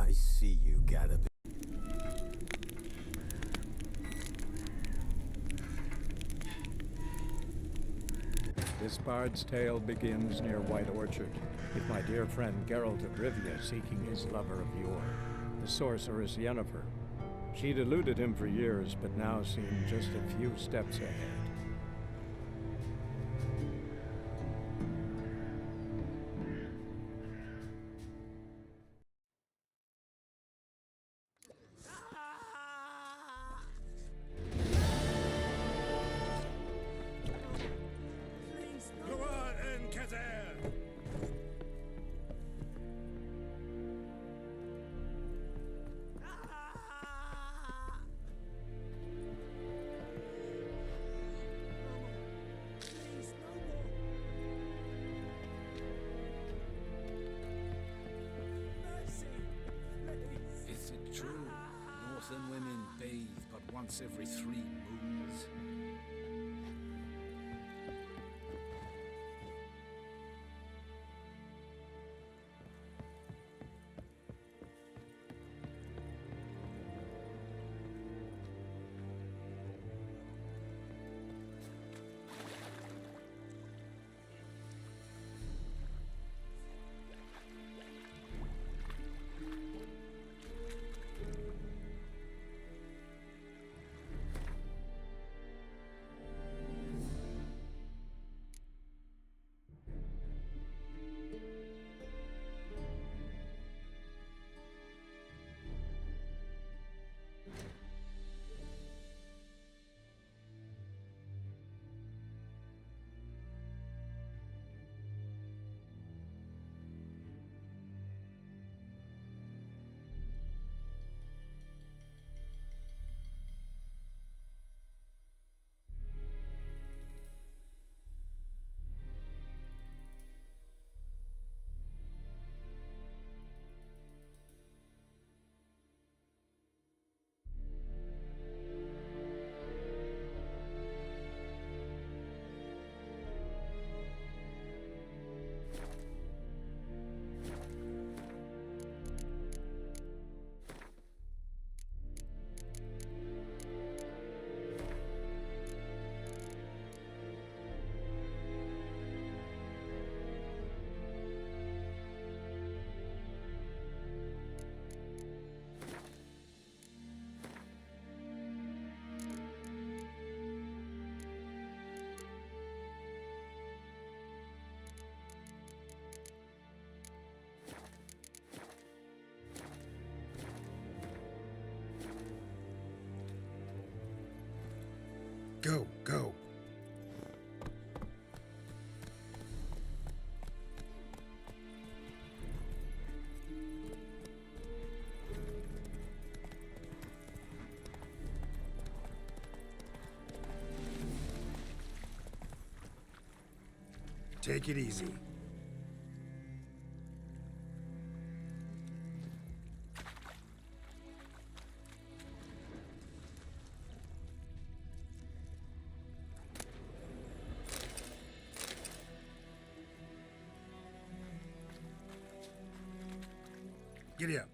I see you gotta be. This bard's tale begins near White Orchard, with my dear friend Geralt of Rivia seeking his lover of yore, the sorceress Yennefer. She'd eluded him for years, but now seemed just a few steps ahead. Is it true? Northern women bathe but once every 3 moons. Go, go. Take it easy. Giddy up.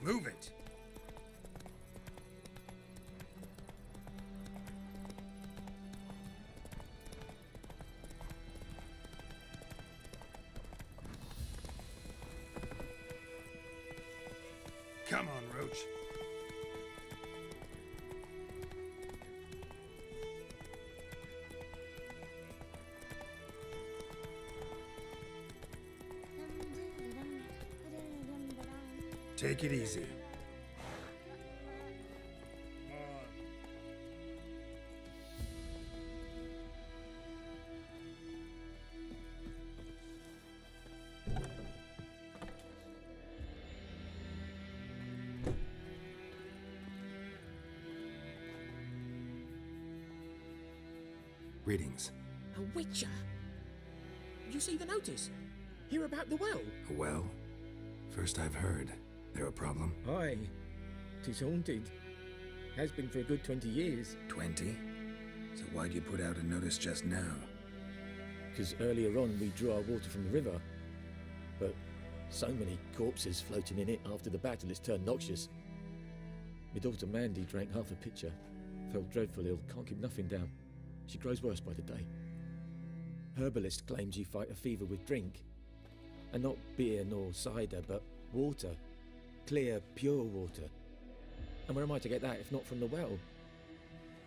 Move it. Come on, Roach. Take it easy. Greetings. A witcher? You see the notice? Hear about the well? A well? First I've heard. There a problem? Aye. 'Tis haunted. Has been for a good 20 years. 20? So why'd you put out a notice just now? Because earlier on we drew our water from the river. But so many corpses floating in it after the battle it's turned noxious. My daughter Mandy drank half a pitcher. Felt dreadful ill, can't keep nothing down. She grows worse by the day. Herbalist claims you fight a fever with drink. And not beer nor cider, but water. Clear, pure water. And where am I to get that if not from the well?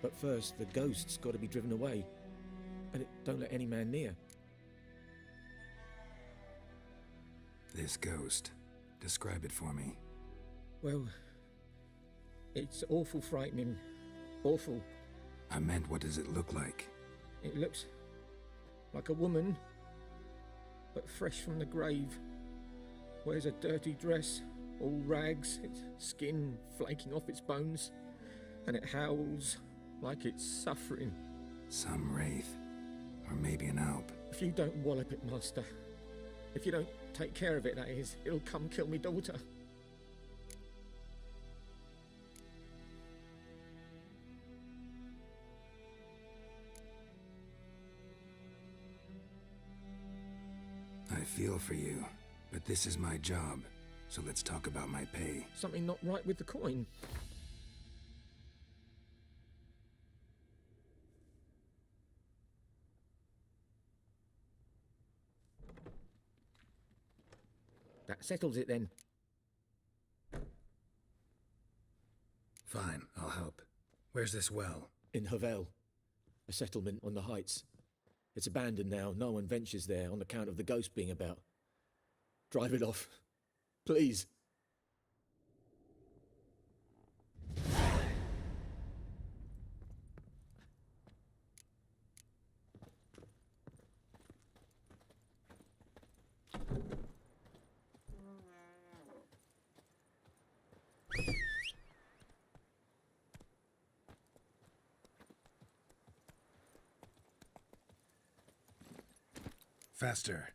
But first, the ghost's got to be driven away. And it don't let any man near. This ghost. Describe it for me. Well, it's awful frightening. Awful. I meant, what does it look like? It looks like a woman, but fresh from the grave. Wears a dirty dress, all rags, its skin flaking off its bones, and it howls like it's suffering. Some wraith. Or maybe an alp. If you don't wallop it, Master, if you don't take care of it, that is, it'll come kill me daughter. I feel for you, but this is my job, so let's talk about my pay. Something not right with the coin. That settles it then. Fine, I'll help. Where's this well? In Havel, a settlement on the heights. It's abandoned now. No one ventures there on account of the ghost being about. Drive it off. Please. Faster.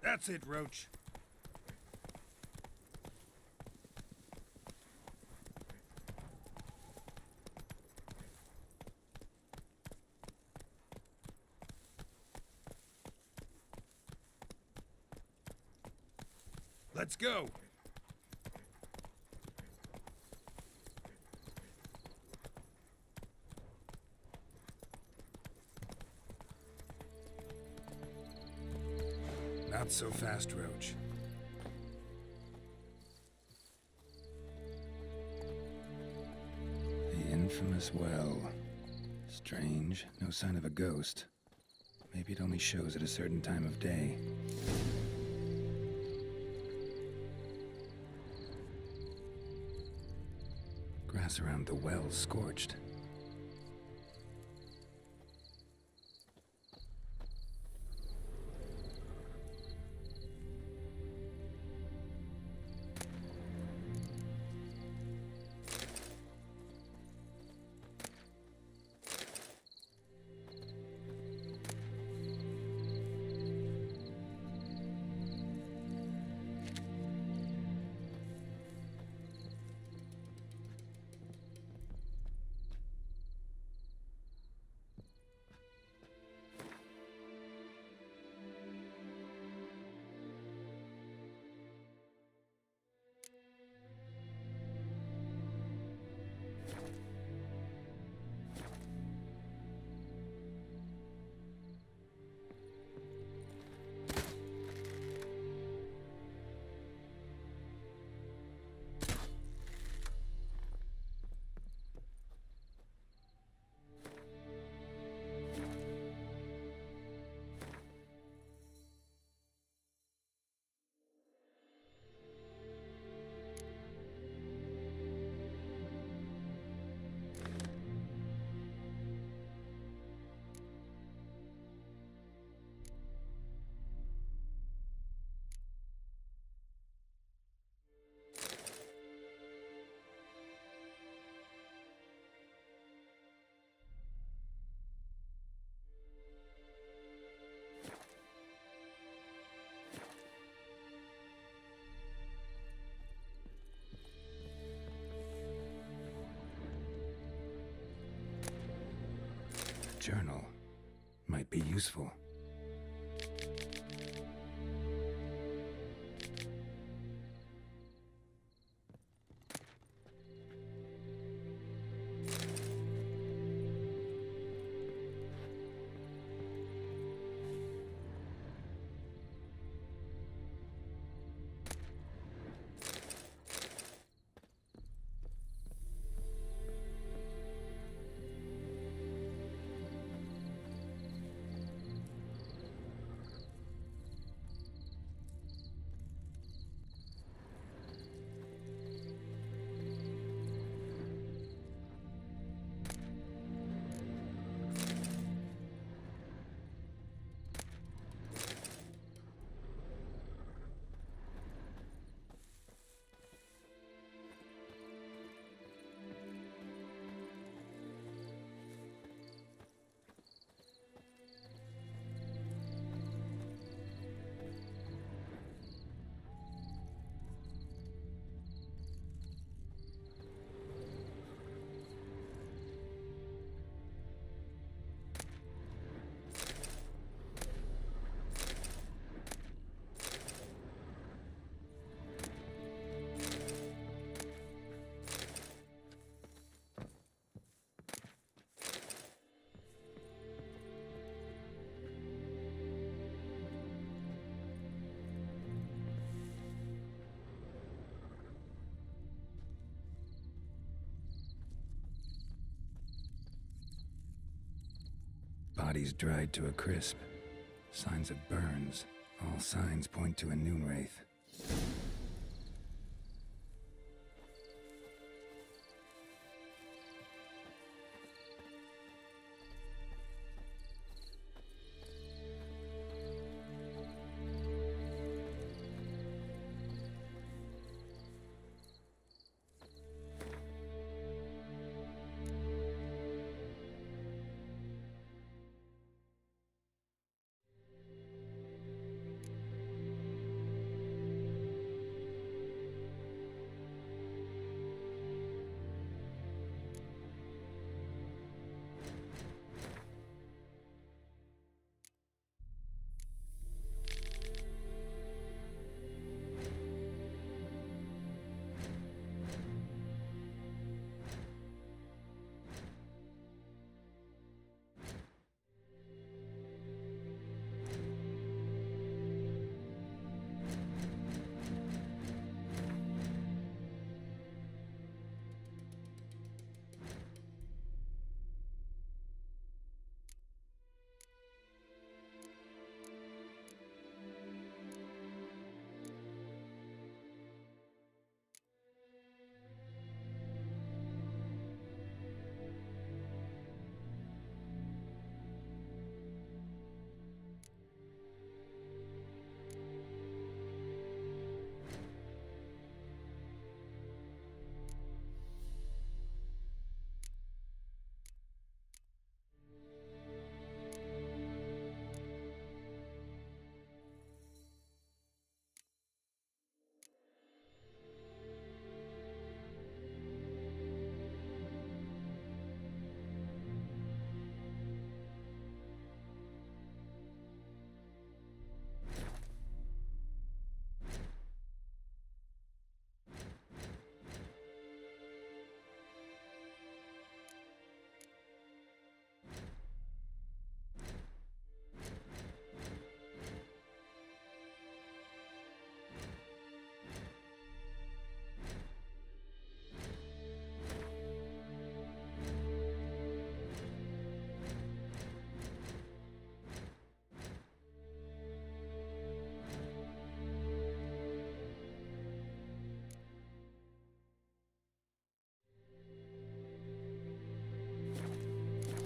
That's it, Roach. Let's go. Not so fast, Roach. The infamous well. Strange. No sign of a ghost. Maybe it only shows at a certain time of day. Grass around the well scorched. journal. Might be useful. Body's dried to a crisp. Signs of burns. All signs point to a noon wraith.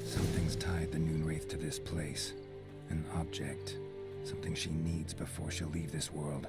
Something's tied the Noon Wraith to this place. An object. Something she needs before she'll leave this world.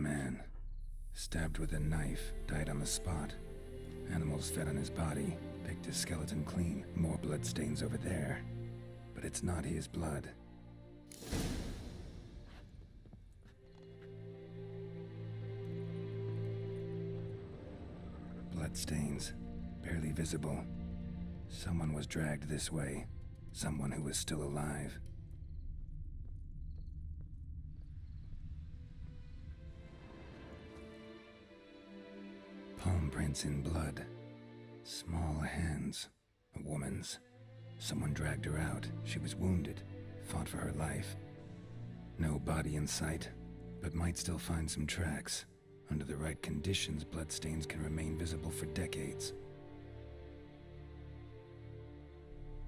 man. Stabbed with a knife, died on the spot. Animals fed on his body, picked his skeleton clean. More bloodstains over there. But it's not his blood. Bloodstains, barely visible. Someone was dragged this way. Someone who was still alive. Palm prints in blood. Small hands. A woman's. Someone dragged her out. She was wounded. Fought for her life. No body in sight, but might still find some tracks. Under the right conditions, bloodstains can remain visible for decades.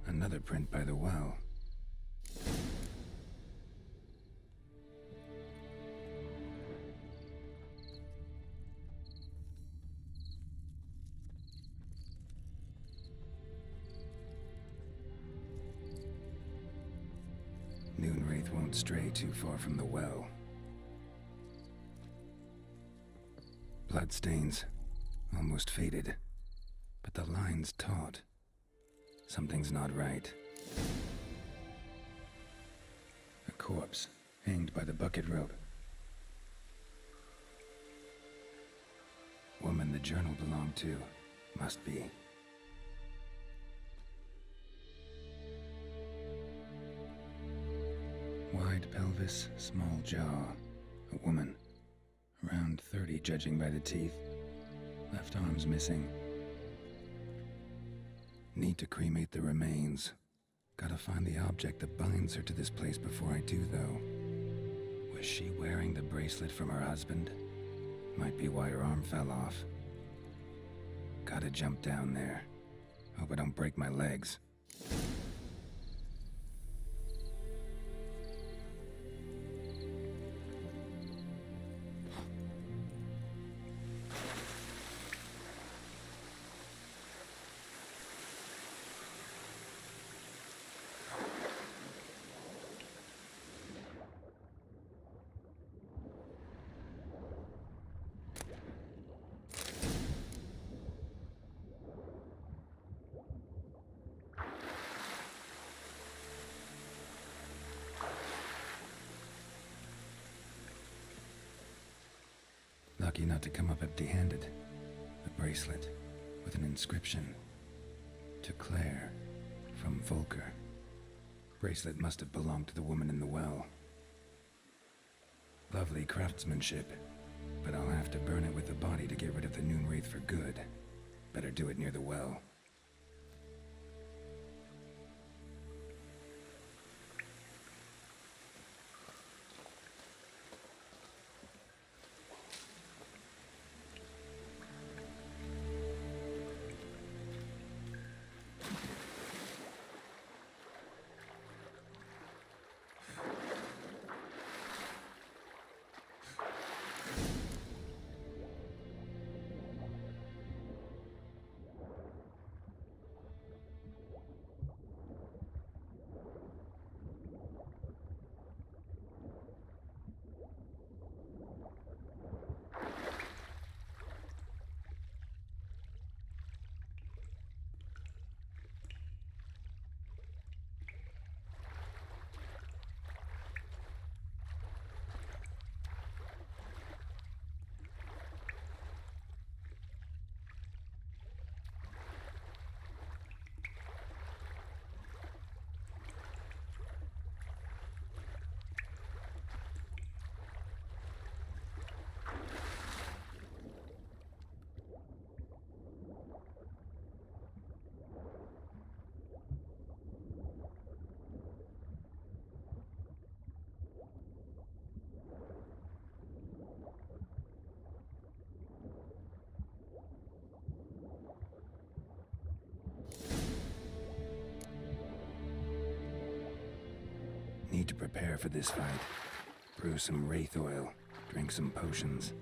Another print by the well. Noonwraith won't stray too far from the well. Bloodstains, almost faded, but the line's taut. Something's not right. A corpse, hanged by the bucket rope. Woman the journal belonged to, must be. Wide pelvis, small jaw. A woman. Around 30, judging by the teeth. Left arm's missing. Need to cremate the remains. Gotta find the object that binds her to this place before I do, though. Was she wearing the bracelet from her husband? Might be why her arm fell off. Gotta jump down there. Hope I don't break my legs. Lucky not to come up empty-handed. A bracelet with an inscription. To Claire, from Volker. Bracelet must have belonged to the woman in the well. Lovely craftsmanship, but I'll have to burn it with the body to get rid of the Noonwraith for good. Better do it near the well. Need to prepare for this fight. Brew some wraith oil, drink some potions.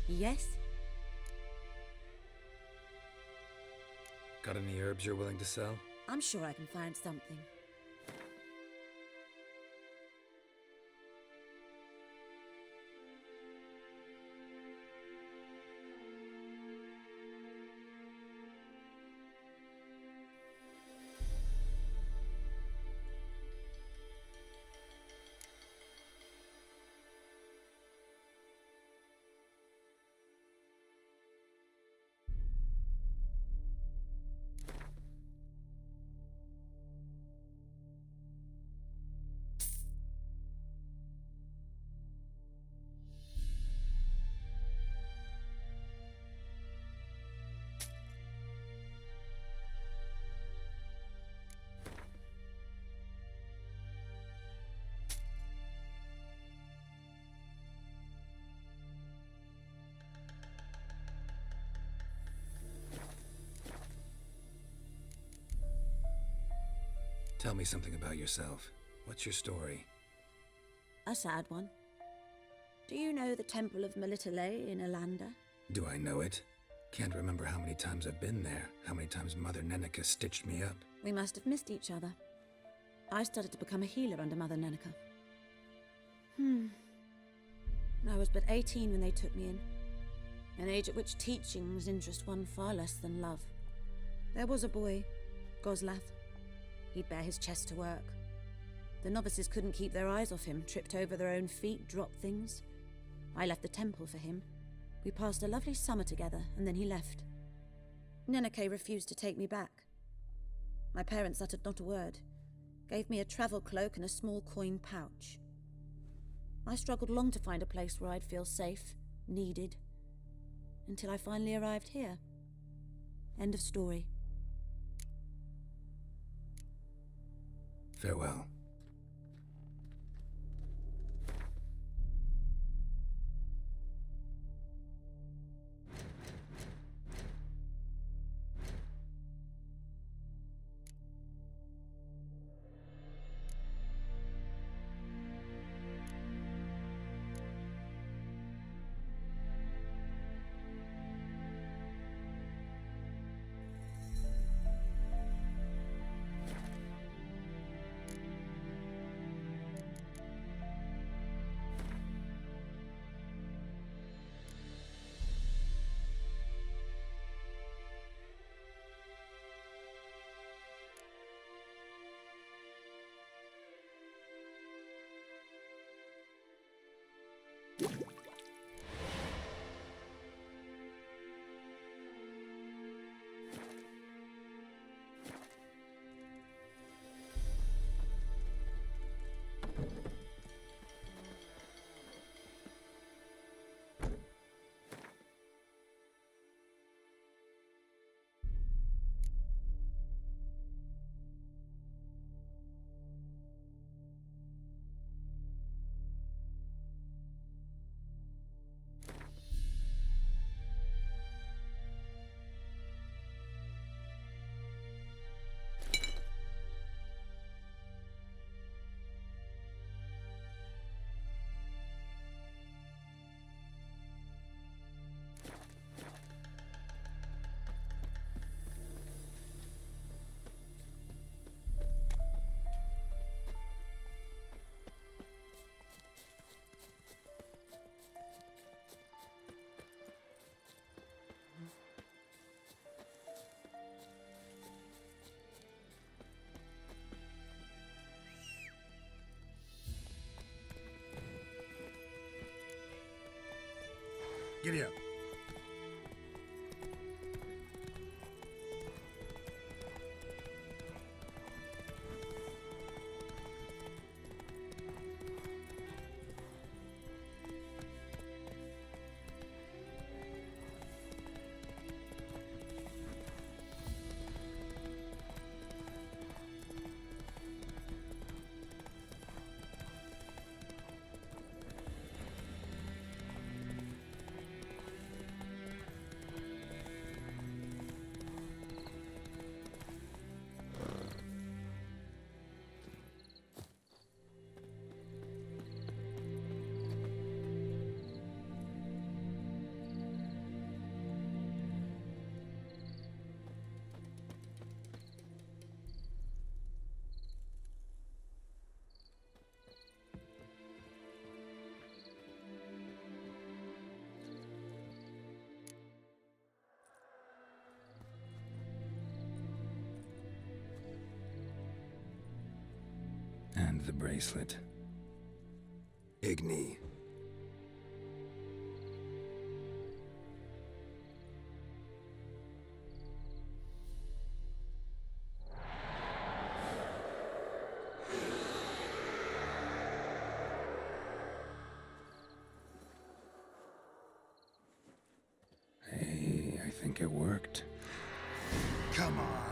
Yes? Got any herbs you're willing to sell? I'm sure I can find something. Tell me something about yourself. What's your story? A sad one. Do you know the Temple of Melitele in Alanda? Do I know it? Can't remember how many times I've been there, how many times Mother Neneka stitched me up. We must have missed each other. I started to become a healer under Mother Neneka. I was but 18 when they took me in. An age at which teachings interest one far less than love. There was a boy, Goslath. He'd bare his chest to work. The novices couldn't keep their eyes off him, tripped over their own feet, dropped things. I left the temple for him. We passed a lovely summer together, and then he left. Neneke refused to take me back. My parents uttered not a word, gave me a travel cloak and a small coin pouch. I struggled long to find a place where I'd feel safe, needed, until I finally arrived here. End of story. Farewell. Giddy up. And the bracelet. Igni. Hey, I think it worked. Come on.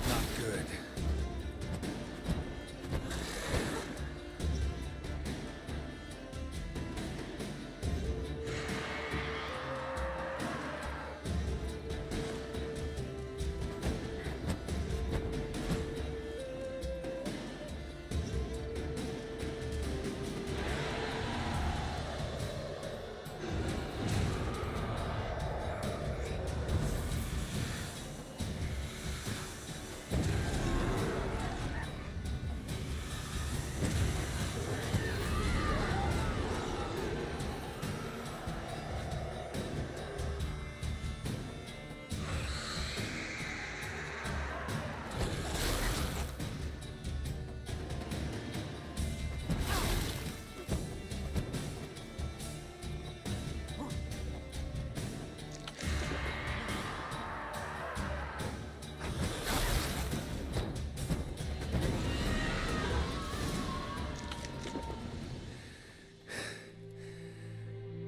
Not good.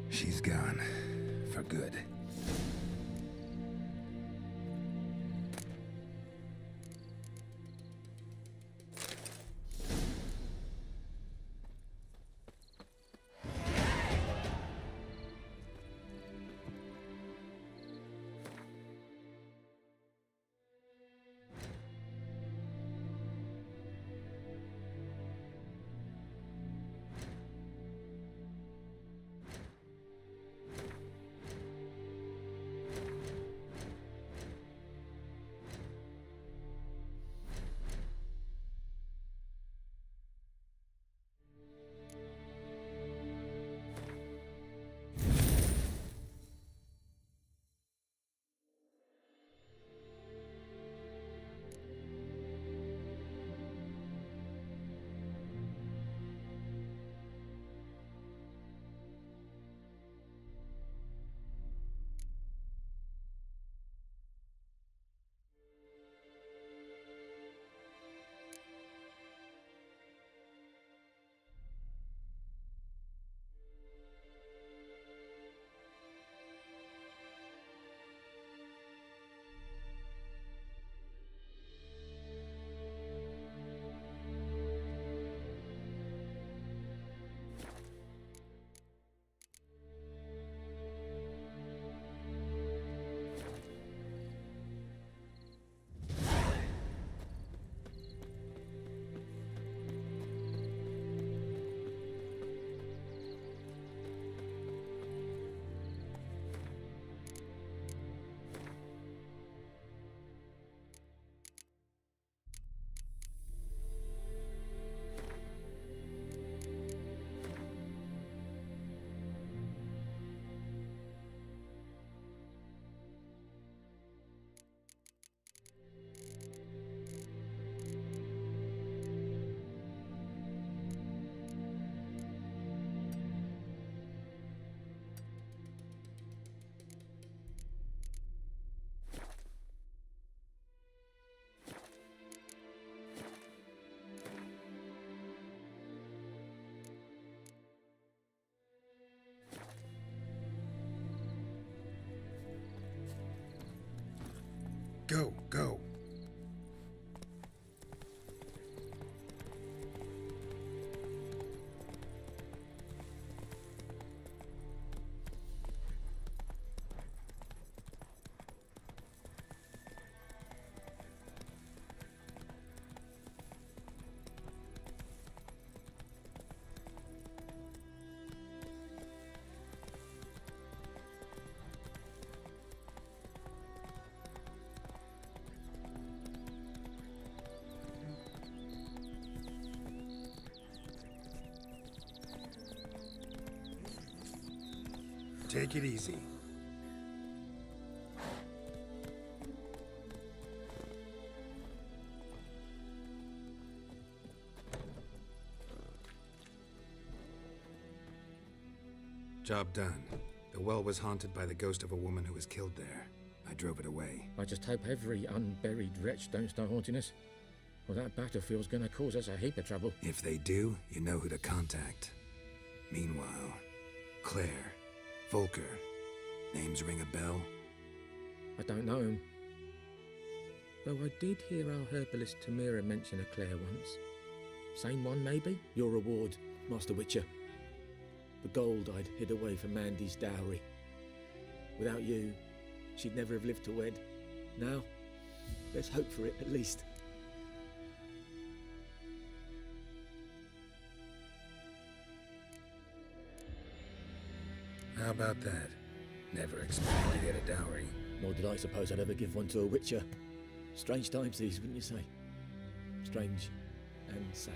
She's gone. For good. Go, go. Take it easy. Job done. The well was haunted by the ghost of a woman who was killed there. I drove it away. I just hope every unburied wretch don't start haunting us. Well, that battlefield's gonna cause us a heap of trouble. If they do, you know who to contact. Meanwhile, Claire, Volker, names ring a bell? I don't know him. Though I did hear our herbalist Tamira mention a Claire once. Same one, maybe? Your reward, Master Witcher. The gold I'd hid away for Mandy's dowry. Without you, she'd never have lived to wed. Now, let's hope for it, at least. How about that? Never expected to get a dowry. Nor did I suppose I'd ever give one to a Witcher. Strange times these, wouldn't you say? Strange and sad.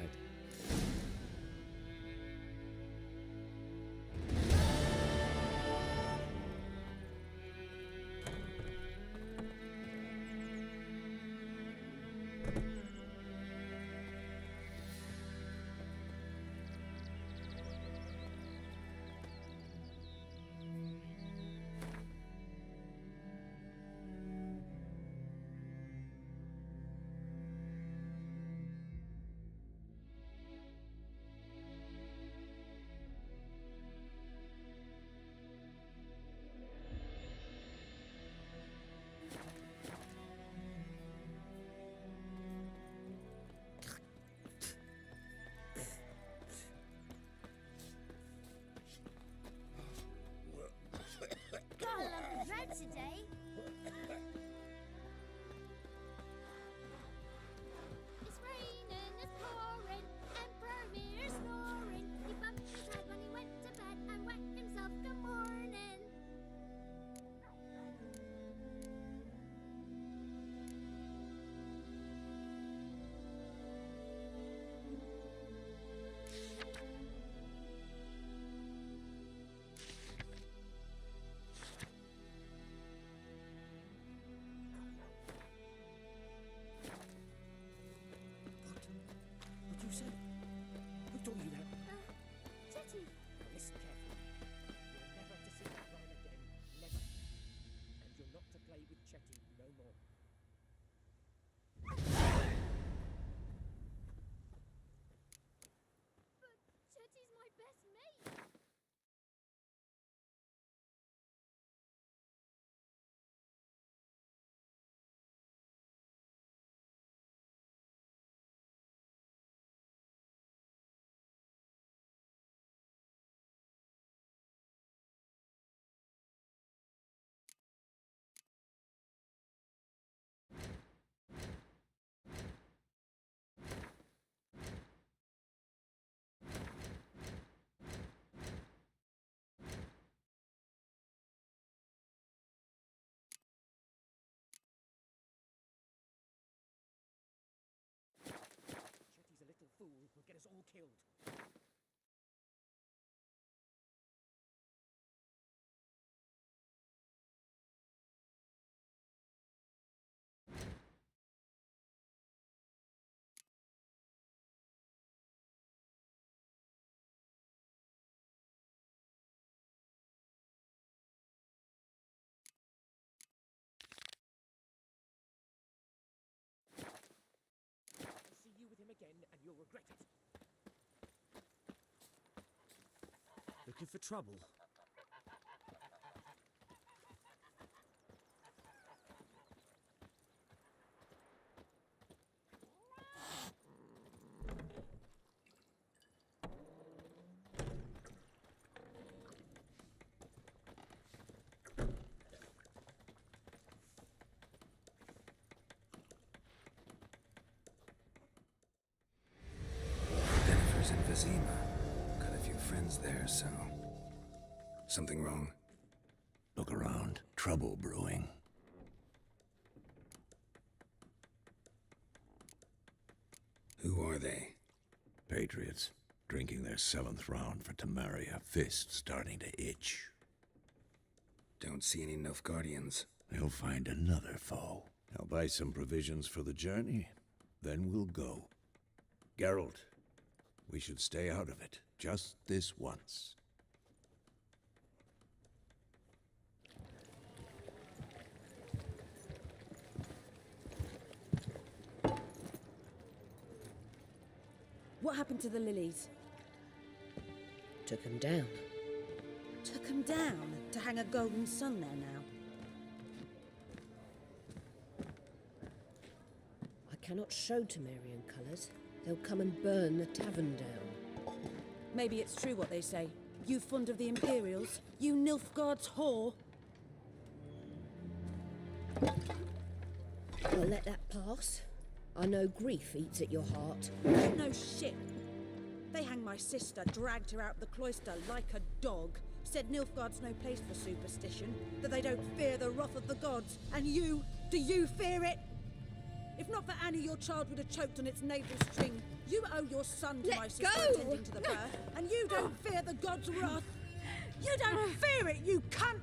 Today. It's raining, it's pouring, and Vermeer's snoring. He bumped his head when he went to bed and whacked himself good morning. Chetty. Listen carefully. You're never to see that rhyme again. Never. And you're not to play with Chetty no more. But Chetty's my best mate. Chetty's a little fool who'll get us all killed. See you with him again, and you'll regret it. Looking for trouble? Jennifer's in Vizima. Got a few friends there, so... Something wrong? Look around. Trouble brewing. Who are they? Patriots. Drinking their 7th round for Tamaria. Fist starting to itch. Don't see any Nilfgaardians. They'll find another foe. I'll buy some provisions for the journey, then we'll go. Geralt, we should stay out of it, just this once. What happened to the lilies? Took him down. Took them down to hang a golden sun there now. I cannot show Temerian colours. They'll come and burn the tavern down. Maybe it's true what they say. You fond of the Imperials? You Nilfgaard's whore? I'll let that pass. I know grief eats at your heart. You know shit. They hanged my sister, dragged her out the cloister like a dog. Said Nilfgaard's no place for superstition, that they don't fear the wrath of the gods. And you, do you fear it? If not for Annie, your child would have choked on its navel string. You owe your son to my sister attending to the birth, and you don't fear the gods' wrath. You don't fear it, you cunt!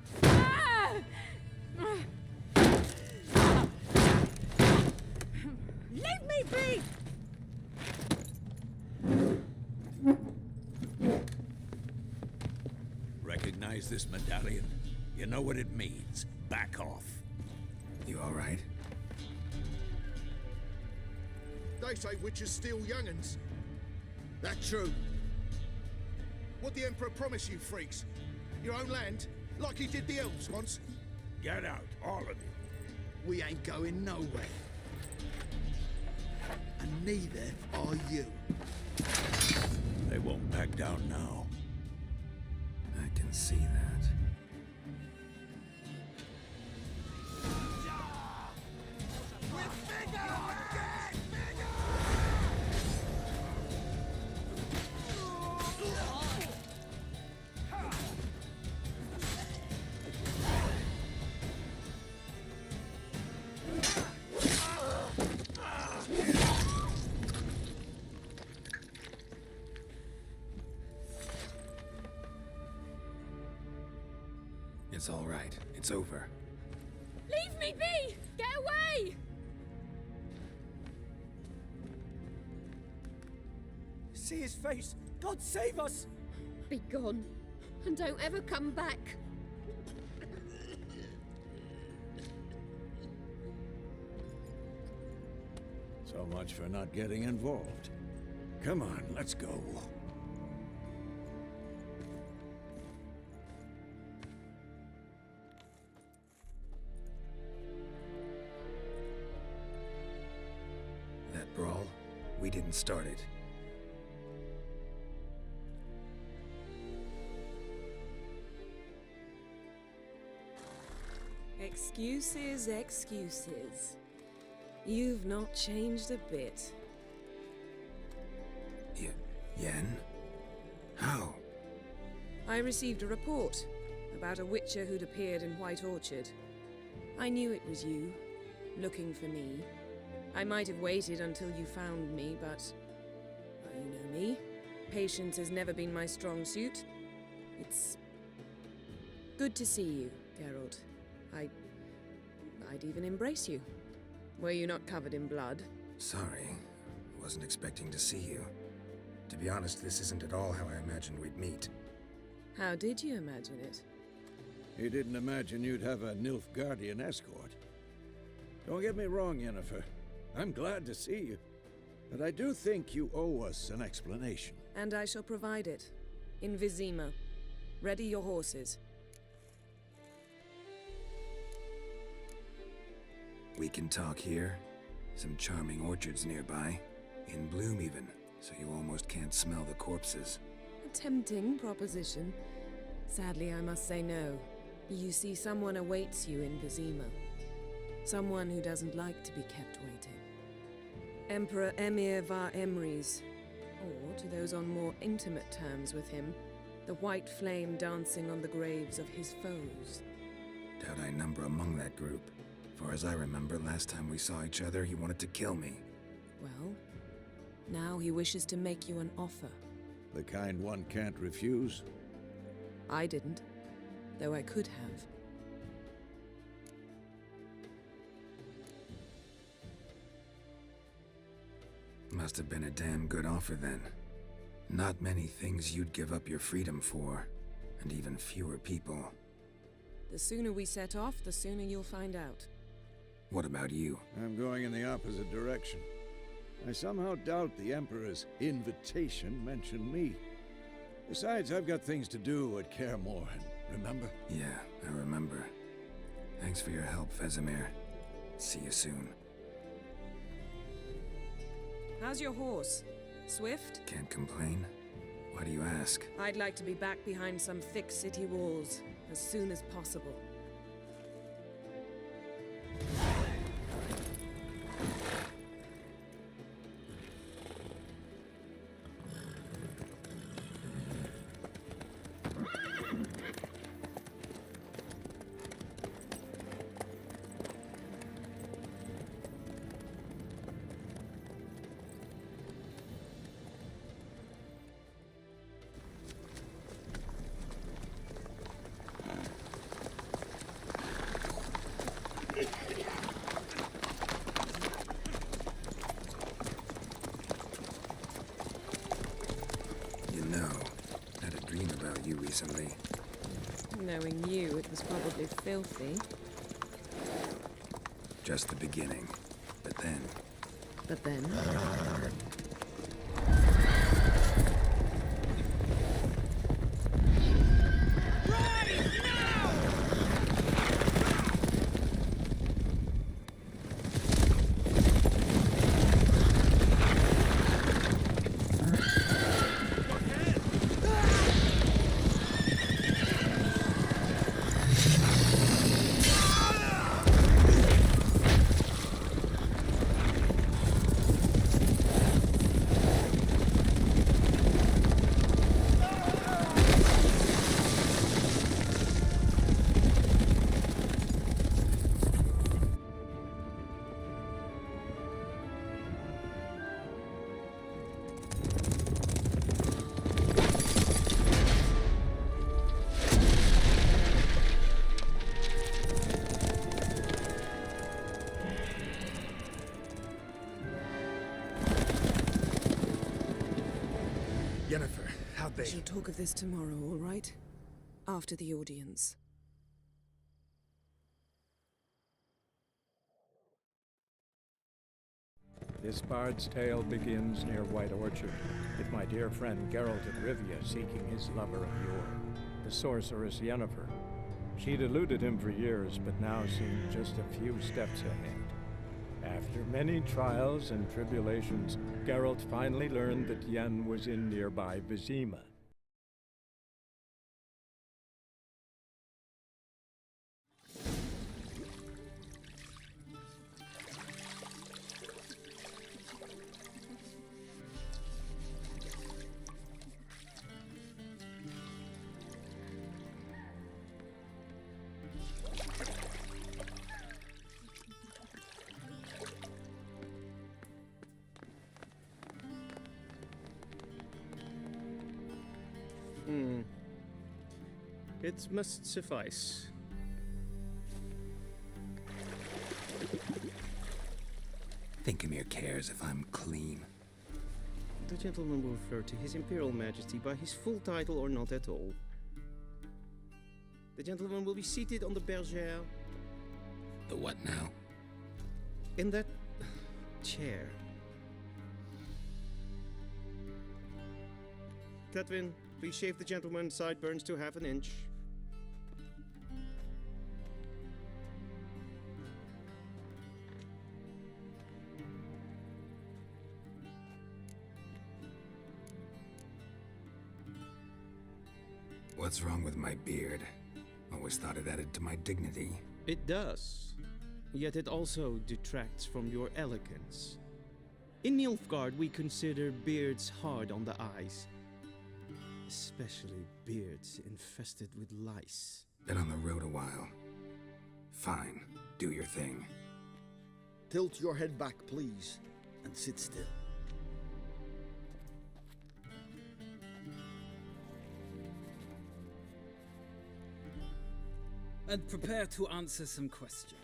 Leave me be! Recognize this medallion? You know what it means. Back off. You all right? They say witches steal young'uns. That true? What the Emperor promise you, freaks? Your own land? Like he did the elves once? Get out, all of you. We ain't going nowhere. And neither are you. They won't back down now. I can see that. It's all right. It's over. Leave me be! Get away! See his face! God save us! Be gone, and don't ever come back. So much for not getting involved. Come on, let's go. That brawl, we didn't start it. Excuses, excuses. You've not changed a bit. Yen? How? I received a report about a witcher who'd appeared in White Orchard. I knew it was you, looking for me. I might have waited until you found me, but... well, you know me. Patience has never been my strong suit. It's... good to see you, Geralt. I'd even embrace you. Were you not covered in blood? Sorry. Wasn't expecting to see you. To be honest, this isn't at all how I imagined we'd meet. How did you imagine it? You didn't imagine you'd have a Nilfgaardian escort. Don't get me wrong, Yennefer. I'm glad to see you. But I do think you owe us an explanation. And I shall provide it. In Vizima. Ready your horses. We can talk here. Some charming orchards nearby. In bloom even, so you almost can't smell the corpses. A tempting proposition. Sadly, I must say no. You see, someone awaits you in Vizima. Someone who doesn't like to be kept waiting. Emperor Emir var Emreis. Or, to those on more intimate terms with him, the white flame dancing on the graves of his foes. Doubt I number among that group. For as I remember, last time we saw each other, he wanted to kill me. Well, now he wishes to make you an offer. The kind one can't refuse? I didn't, though I could have. Must have been a damn good offer then. Not many things you'd give up your freedom for, and even fewer people. The sooner we set off, the sooner you'll find out. What about you? I'm going in the opposite direction. I somehow doubt the Emperor's invitation mentioned me. Besides, I've got things to do at Kaer Morhen, remember? Yeah, I remember. Thanks for your help, Vesemir. See you soon. How's your horse? Swift? Can't complain. Why do you ask? I'd like to be back behind some thick city walls as soon as possible. Recently. Knowing you, it was probably filthy. Just the beginning. But then... But then? Yennefer, how'd they... We shall talk of this tomorrow, all right? After the audience. This bard's tale begins near White Orchard, with my dear friend Geralt of Rivia seeking his lover of yore, the sorceress Yennefer. She'd eluded him for years, but now seemed just a few steps ahead. After many trials and tribulations, Geralt finally learned that Yen was in nearby Vizima. It must suffice. Thinkamir cares if I'm clean. The gentleman will refer to His Imperial Majesty by his full title or not at all. The gentleman will be seated on the bergère. The what now? In that chair. Cletwin, please shave the gentleman's sideburns to half an inch. What's wrong with my beard? Always thought it added to my dignity. It does. Yet it also detracts from your elegance. In Nilfgaard, we consider beards hard on the eyes. Especially beards infested with lice. Been on the road a while. Fine, do your thing. Tilt your head back, please, and sit still. And prepare to answer some questions.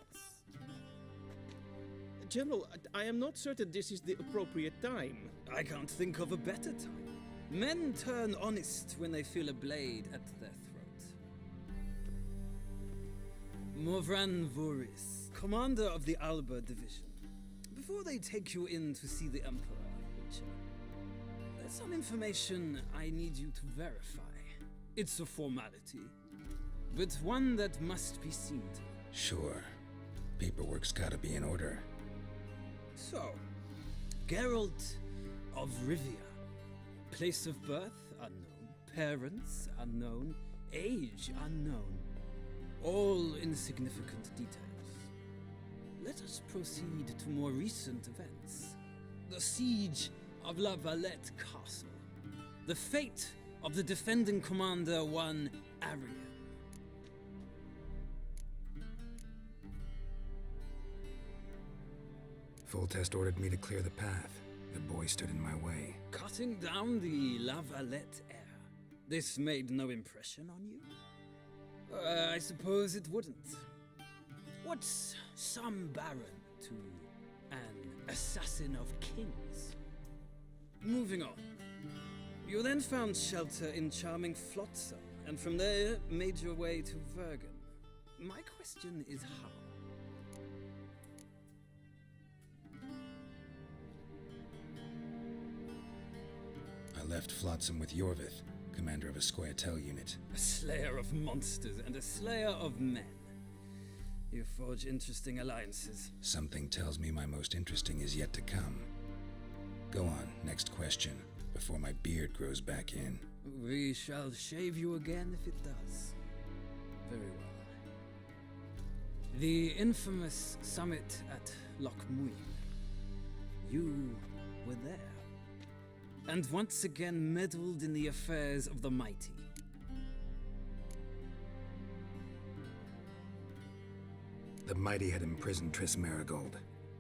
General, I am not certain this is the appropriate time. I can't think of a better time. Men turn honest when they feel a blade at their throat. Morvran Voris, commander of the Alba Division. Before they take you in to see the Emperor, Witcher, there's some information I need you to verify. It's a formality, but one that must be seen to. Sure. Paperwork's gotta be in order. So, Geralt of Rivia. Place of birth unknown, parents unknown, age unknown. All insignificant details. Let us proceed to more recent events. The siege of La Valette Castle. The fate of the defending commander, one Arian. Foltest ordered me to clear the path. The boy stood in my way. Cutting down the La Valette heir. This made no impression on you? I suppose it wouldn't. What's some baron to an assassin of kings? Moving on. You then found shelter in charming Flotsam, and from there made your way to Vergen. My question is how? I left Flotsam with Yorvith, commander of a Scoia'tael unit. A slayer of monsters and a slayer of men. You forge interesting alliances. Something tells me my most interesting is yet to come. Go on, next question, before my beard grows back in. We shall shave you again if it does. Very well. The infamous summit at Loch Muin. You were there. And once again meddled in the affairs of the mighty. The mighty had imprisoned Triss Merigold.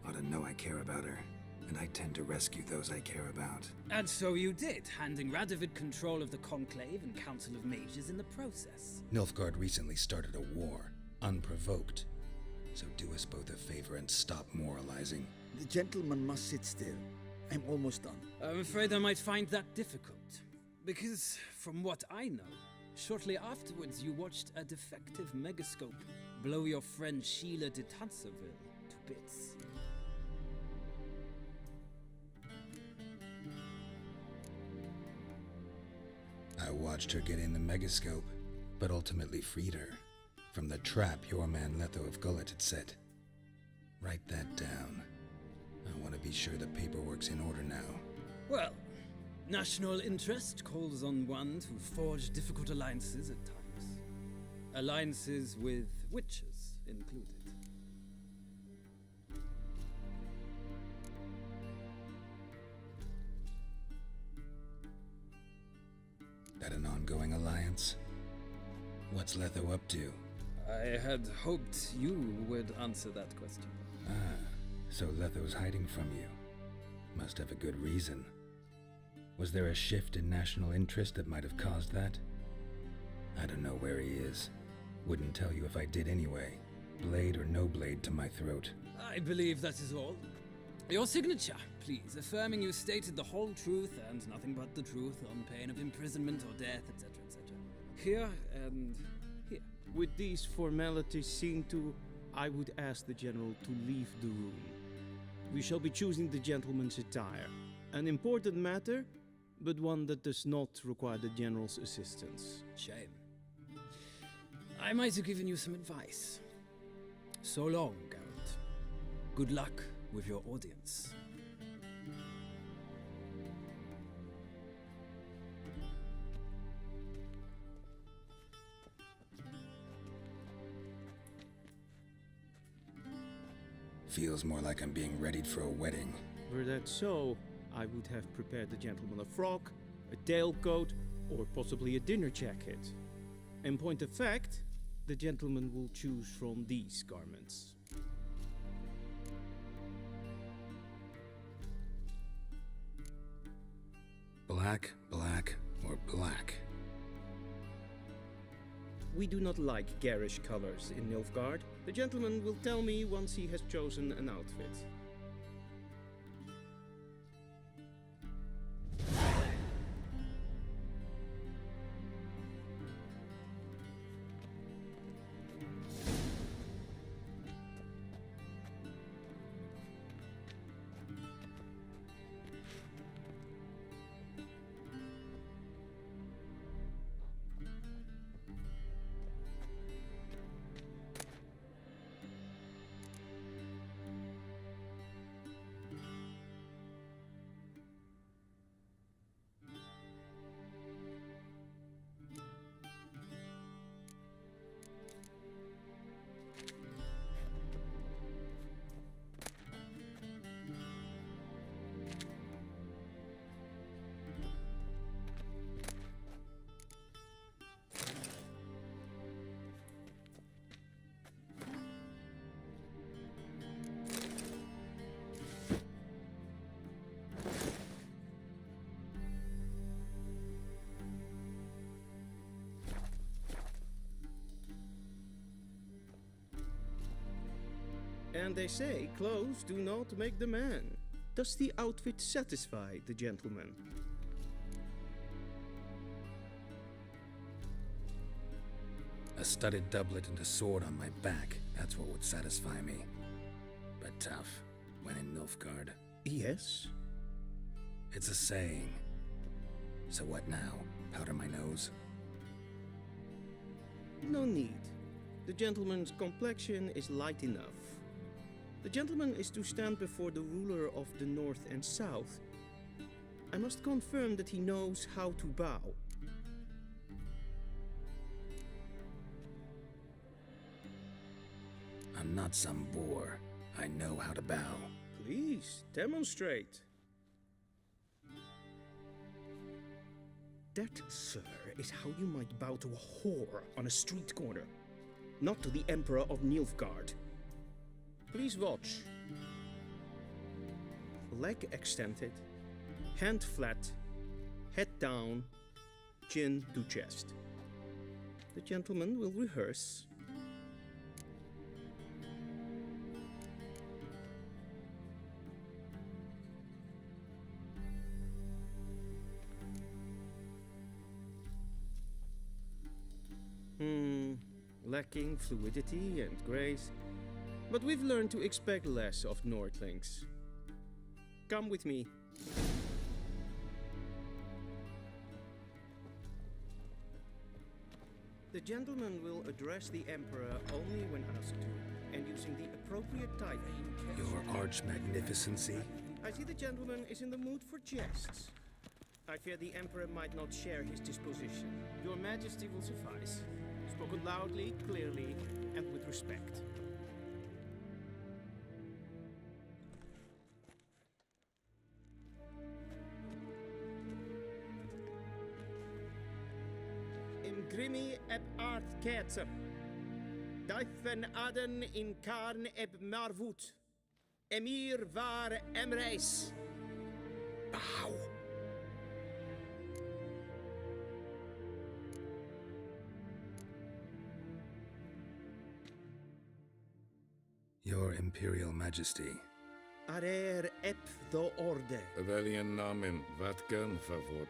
Ought to know I care about her, and I tend to rescue those I care about. And so you did, handing Radovid control of the Conclave and Council of Mages in the process. Nilfgaard recently started a war, unprovoked. So do us both a favor and stop moralizing. The gentleman must sit still. I'm almost done. I'm afraid I might find that difficult. Because, from what I know, shortly afterwards you watched a defective megascope blow your friend Sheila de Tanserville to bits. I watched her get in the megascope, but ultimately freed her from the trap your man Letho of Gullet had set. Write that down. I want to be sure the paperwork's in order now. Well, national interest calls on one to forge difficult alliances at times. Alliances with witches included. That an ongoing alliance? What's Letho up to? I had hoped you would answer that question. Ah, so Letho's hiding from you. Must have a good reason. Was there a shift in national interest that might have caused that? I don't know where he is. Wouldn't tell you if I did anyway. Blade or no blade to my throat. I believe that is all. Your signature, please, affirming you stated the whole truth and nothing but the truth on pain of imprisonment or death, etc., etc. Here and here. With these formalities seen to, I would ask the General to leave the room. We shall be choosing the gentleman's attire. An important matter, but one that does not require the General's assistance. Shame. I might have given you some advice. So long, Geralt. Good luck with your audience. Feels more like I'm being readied for a wedding. Were that so, I would have prepared the gentleman a frock, a tailcoat, or possibly a dinner jacket. In point of fact, the gentleman will choose from these garments. Black, black, or black? We do not like garish colors in Nilfgaard. The gentleman will tell me once he has chosen an outfit. And they say clothes do not make the man. Does the outfit satisfy the gentleman? A studded doublet and a sword on my back, that's what would satisfy me. But tough, when in Nilfgaard. Yes? It's a saying. So what now? Powder my nose? No need. The gentleman's complexion is light enough. The gentleman is to stand before the ruler of the North and South. I must confirm that he knows how to bow. I'm not some boor. I know how to bow. Please, demonstrate. That, sir, is how you might bow to a whore on a street corner, not to the Emperor of Nilfgaard. Please watch. Leg extended, hand flat, head down, chin to chest. The gentleman will rehearse. Lacking fluidity and grace, but we've learned to expect less of Nordlings. Come with me. The gentleman will address the Emperor only when asked to, and using the appropriate title. Your arch magnificency? I see the gentleman is in the mood for jests. I fear the Emperor might not share his disposition. Your Majesty will suffice. Spoken loudly, clearly, and with respect. Imgrimi eb art ketzer. Daifen aden in karn eb marvut. Emir var emreis. Bow. Your Imperial Majesty. Arer ep the orde. Weljen namen, wat gern favor.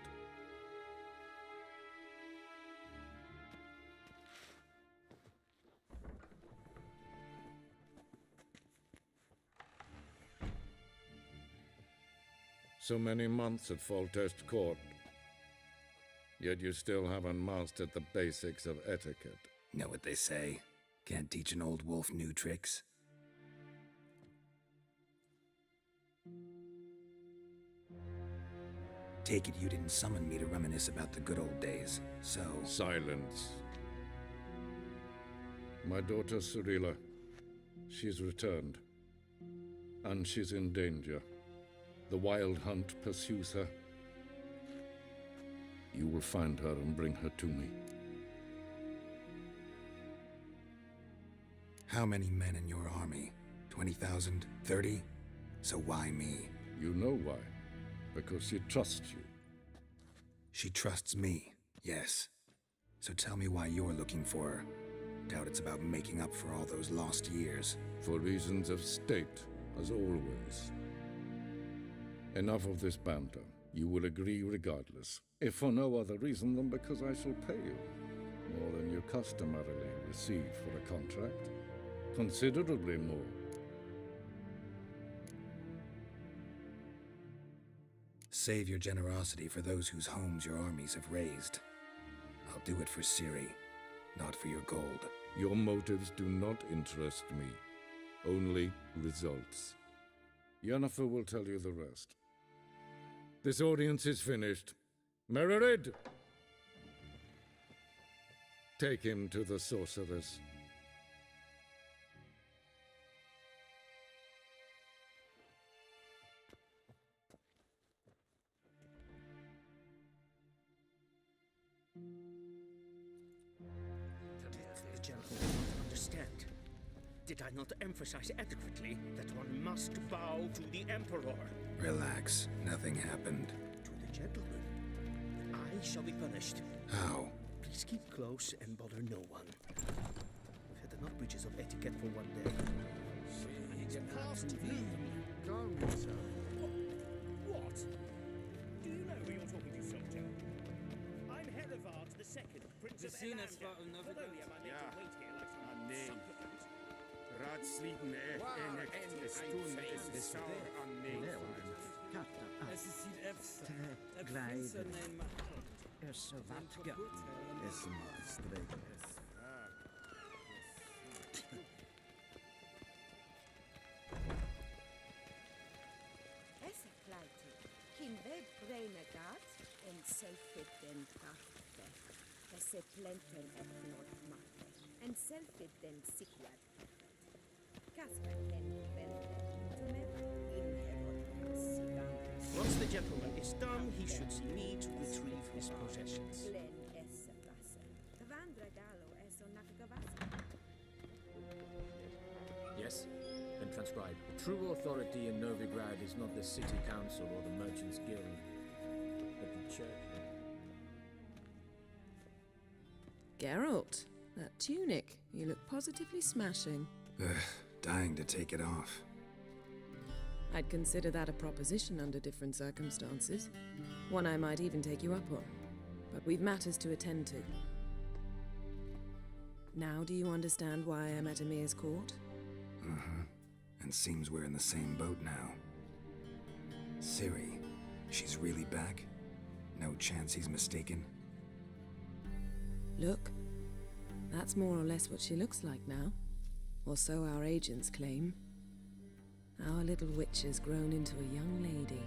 So many months at Foltest Court, yet you still haven't mastered the basics of etiquette. Know what they say? Can't teach an old wolf new tricks. Take it you didn't summon me to reminisce about the good old days, so... Silence. My daughter Cirilla, she's returned. And she's in danger. The Wild Hunt pursues her. You will find her and bring her to me. How many men in your army? 20,000? 30? So why me? You know why. Because she trusts you. She trusts me, yes. So tell me why you're looking for her. Doubt it's about making up for all those lost years. For reasons of state, as always. Enough of this banter. You will agree regardless, if for no other reason than because I shall pay you. More than you customarily receive for a contract. Considerably more. Save your generosity for those whose homes your armies have razed. I'll do it for Ciri, not for your gold. Your motives do not interest me. Only results. Yennefer will tell you the rest. This audience is finished. Mererid! Take him to the sorceress. The gentleman does not understand. Did I not emphasize adequately that one must bow to the Emperor? Relax. Nothing happened. To the gentleman. I shall be punished. How? Please keep close and bother no one. We've had enough breaches of etiquette for one day. must have leave me. Calm yourself. What? Do you know who you're talking to, soldier? I'm Herivard II, Prince of Soon as Elander. far enough Not only am I made Yeah. to wait here like some Nee. supplicant, Raadsliden enigt is toen is de sauer aan Es sieht Prince name Is zo wat ga. Is maar streek. Essa pleite, kin ved brene gat, en selfit den kaffe. Esse plenten et not matte, en selfit den siklad perfet. Kasper ken vende, tumeva in herod sigan. once the gentleman is done, he should see me to retrieve his possessions. Glen esse brasse. Vandra galo eso nakagavasa. Yes, and transcribe. True authority in Novigrad is not the city council or the merchants' guild, but the church. Geralt, that tunic. You look positively smashing. Ugh, dying to take it off. I'd consider that a proposition under different circumstances. One I might even take you up on. But we've matters to attend to. Now do you understand why I'm at Emir's court? Uh-huh. And seems we're in the same boat now. Ciri, she's really back? No chance he's mistaken? Look, that's more or less what she looks like now. Or so our agents claim. Our little witch has grown into a young lady.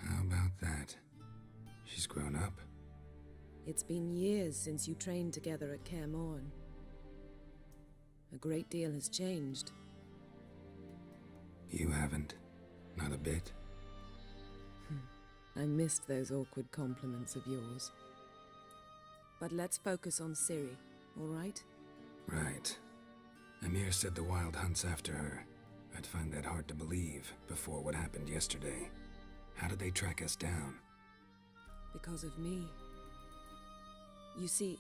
How about that? She's grown up. It's been years since you trained together at Kaer Morhen. A great deal has changed. You haven't. Not a bit. I missed those awkward compliments of yours. But let's focus on Ciri, all right? Right. Emir said the Wild Hunt's after her. I'd find that hard to believe before what happened yesterday. How did they track us down? Because of me. You see,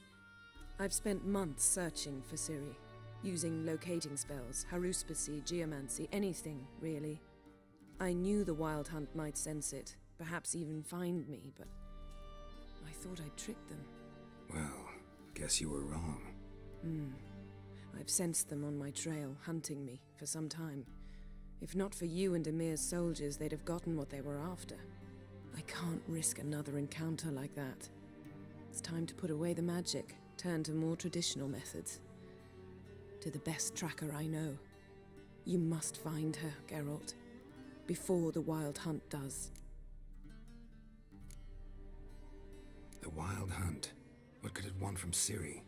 I've spent months searching for Ciri, using locating spells, haruspicy, geomancy, anything, really. I knew the Wild Hunt might sense it, perhaps even find me, but I thought I'd tricked them. Well, guess you were wrong. I've sensed them on my trail, hunting me, for some time. If not for you and Emir's soldiers, they'd have gotten what they were after. I can't risk another encounter like that. It's time to put away the magic, turn to more traditional methods. To the best tracker I know. You must find her, Geralt. Before the Wild Hunt does. The Wild Hunt? What could it want from Ciri?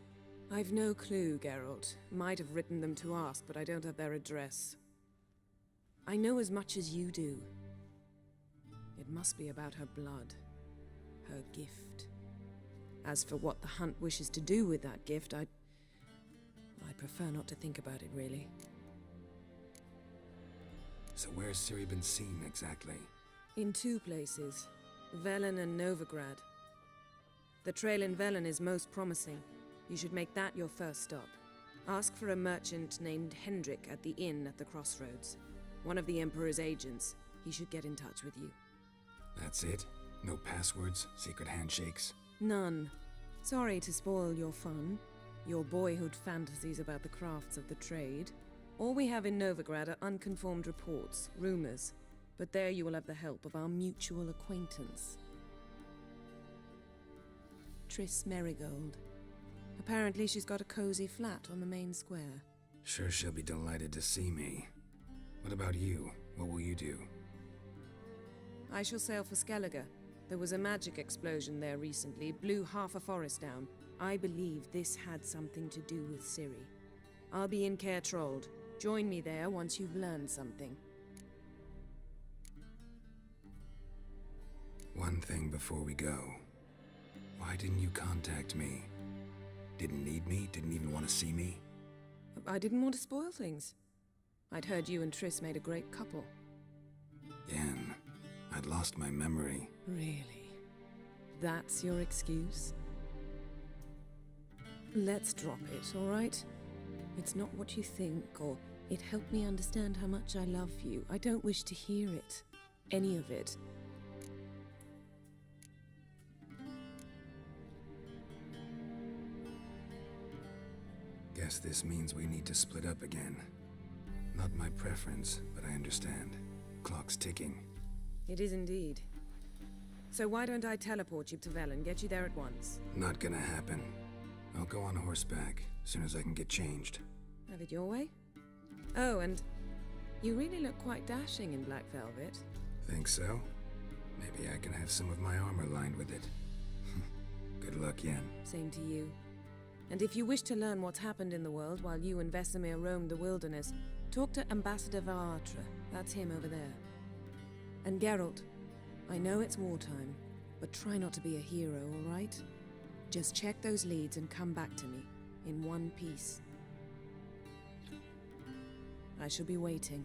I've no clue, Geralt. Might have written them to ask, but I don't have their address. I know as much as you do. It must be about her blood. Her gift. As for what the Hunt wishes to do with that gift, I'd prefer not to think about it, really. So where's Ciri been seen, exactly? In two places. Velen and Novigrad. The trail in Velen is most promising. You should make that your first stop. Ask for a merchant named Hendrik at the inn at the crossroads. One of the Emperor's agents. He should get in touch with you. That's it? No passwords? Secret handshakes? None. Sorry to spoil your fun. Your boyhood fantasies about the crafts of the trade. All we have in Novigrad are unconfirmed reports, rumors. But there you will have the help of our mutual acquaintance. Triss Merigold. Apparently she's got a cozy flat on the main square. Sure she'll be delighted to see me. What about you? What will you do? I shall sail for Skellige. There was a magic explosion there recently, blew half a forest down. I believe this had something to do with Ciri. I'll be in Caer Trolde. Join me there once you've learned something. One thing before we go. Why didn't you contact me? Didn't need me? Didn't even want to see me? I didn't want to spoil things. I'd heard you and Triss made a great couple. Yen, I'd lost my memory. Really? That's your excuse? Let's drop it, all right? It's not what you think, or it helped me understand how much I love you. I don't wish to hear it. Any of it. Guess this means we need to split up again. Not my preference, but I understand. Clock's ticking. It is indeed. So why don't I teleport you to Velen, get you there at once? Not gonna happen. I'll go on horseback, as soon as I can get changed. Have it your way? Oh, and you really look quite dashing in black velvet. Think so? Maybe I can have some of my armor lined with it. Good luck, Yen. Same to you. And if you wish to learn what's happened in the world while you and Vesemir roamed the wilderness, talk to Ambassador Varatra. That's him over there. And Geralt, I know it's wartime, but try not to be a hero, all right? Just check those leads and come back to me, in one piece. I shall be waiting.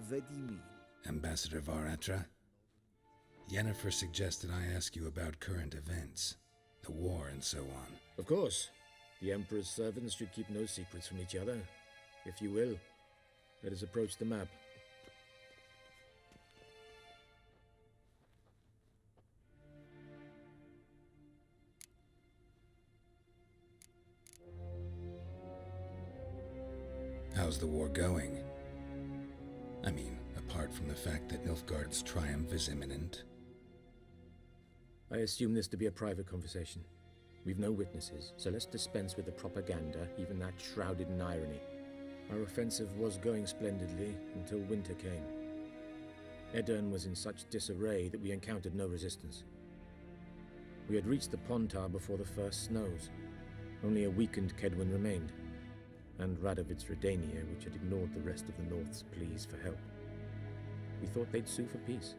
What do you mean? Ambassador Varatra? Yennefer suggested I ask you about current events, the war and so on. Of course. The Emperor's servants should keep no secrets from each other. If you will, let us approach the map. How's the war going? I mean, apart from the fact that Nilfgaard's triumph is imminent. I assume this to be a private conversation. We've no witnesses, so let's dispense with the propaganda, even that shrouded in irony. Our offensive was going splendidly until winter came. Edirn was in such disarray that we encountered no resistance. We had reached the Pontar before the first snows. Only a weakened Kedwen remained, and Radovid's Redania, which had ignored the rest of the North's pleas for help. We thought they'd sue for peace,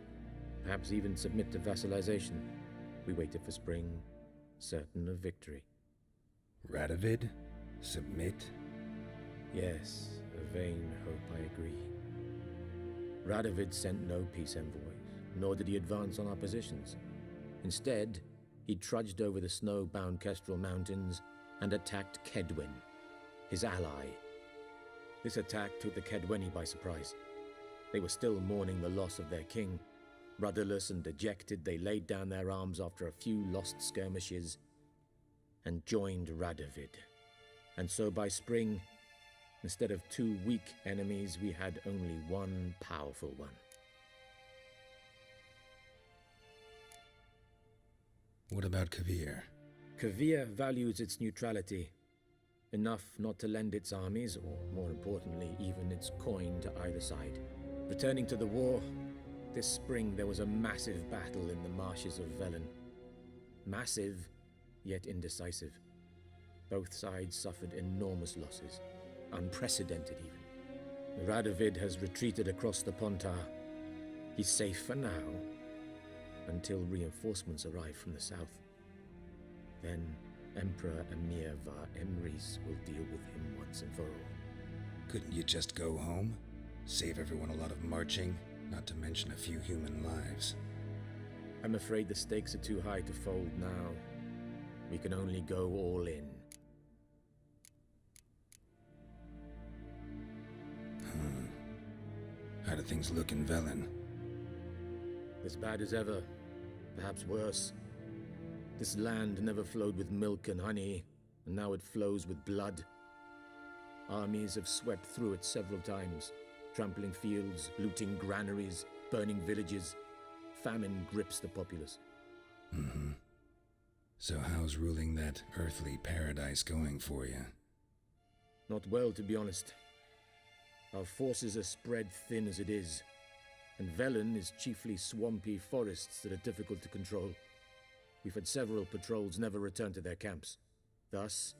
perhaps even submit to vassalization. We waited for spring, certain of victory. Radovid? Submit? Yes, a vain hope, I agree. Radovid sent no peace envoys, nor did he advance on our positions. Instead, he trudged over the snow-bound Kestrel Mountains and attacked Kedwen, his ally. This attack took the Kedweni by surprise. They were still mourning the loss of their king. Rudderless and dejected, they laid down their arms after a few lost skirmishes and joined Radovid. And so by spring, instead of two weak enemies, we had only one powerful one. What about Kovir? Kovir values its neutrality, enough not to lend its armies, or more importantly, even its coin to either side. Returning to the war, this spring there was a massive battle in the marshes of Velen. Massive, yet indecisive. Both sides suffered enormous losses, unprecedented even. Radovid has retreated across the Pontar. He's safe for now, until reinforcements arrive from the south. Then Emperor Emir var Emrys will deal with him once and for all. Couldn't you just go home? Save everyone a lot of marching, not to mention a few human lives. I'm afraid the stakes are too high to fold now. We can only go all in. How do things look in Velen? As bad as ever, perhaps worse. This land never flowed with milk and honey, and now it flows with blood. Armies have swept through it several times, trampling fields, looting granaries, burning villages. Famine grips the populace. So how's ruling that earthly paradise going for you? Not well, to be honest. Our forces are spread thin as it is, and Velen is chiefly swampy forests that are difficult to control. We've had several patrols never return to their camps. Thus,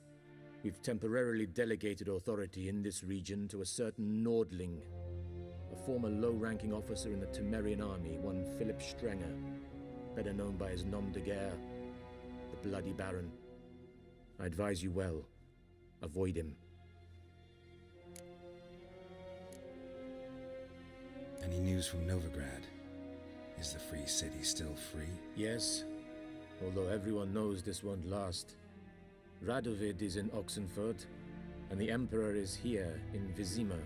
we've temporarily delegated authority in this region to a certain Nordling, a former low-ranking officer in the Temerian army, one Philip Strenger, better known by his nom de guerre, the Bloody Baron. I advise you well. Avoid him. Any news from Novigrad? Is the Free City still free? Yes, although everyone knows this won't last. Radovid is in Oxenford, and the Emperor is here in Vizima,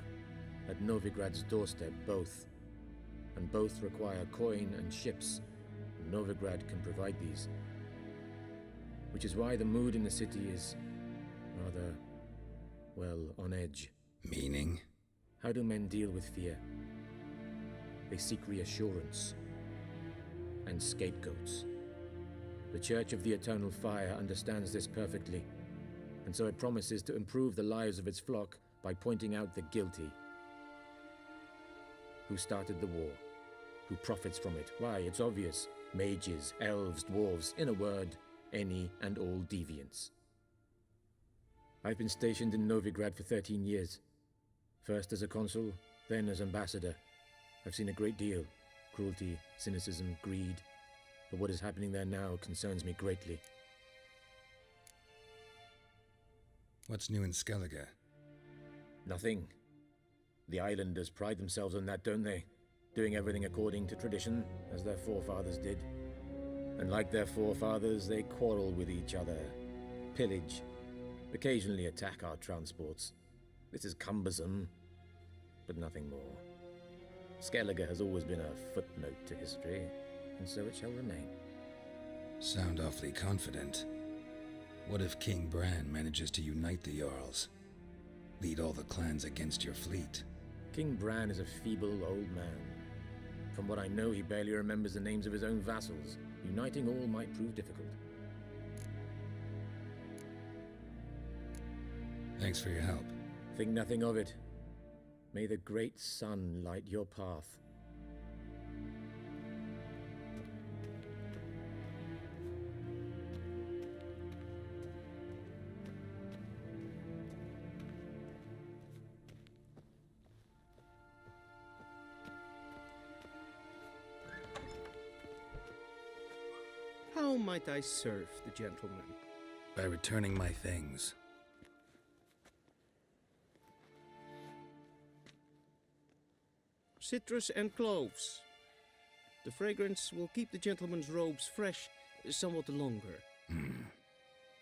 at Novigrad's doorstep, both. And both require coin and ships. Novigrad can provide these. Which is why the mood in the city is rather, well, on edge. Meaning? How do men deal with fear? They seek reassurance and scapegoats. The Church of the Eternal Fire understands this perfectly, and so it promises to improve the lives of its flock by pointing out the guilty. Who started the war? Who profits from it? Why, it's obvious. Mages, elves, dwarves, in a word, any and all deviants. I've been stationed in Novigrad for 13 years. First as a consul, then as ambassador. I've seen a great deal. Cruelty, cynicism, greed. But what is happening there now concerns me greatly. What's new in Skellige? Nothing. The islanders pride themselves on that, don't they? Doing everything according to tradition, as their forefathers did. And like their forefathers, they quarrel with each other, pillage, occasionally attack our transports. This is cumbersome, but nothing more. Skellige has always been a footnote to history, and so it shall remain. Sound awfully confident. What if King Bran manages to unite the Jarls? Lead all the clans against your fleet? King Bran is a feeble old man. From what I know, he barely remembers the names of his own vassals. Uniting all might prove difficult. Thanks for your help. Think nothing of it. May the great sun light your path. How might I serve the gentleman? By returning my things. Citrus and cloves. The fragrance will keep the gentleman's robes fresh somewhat longer.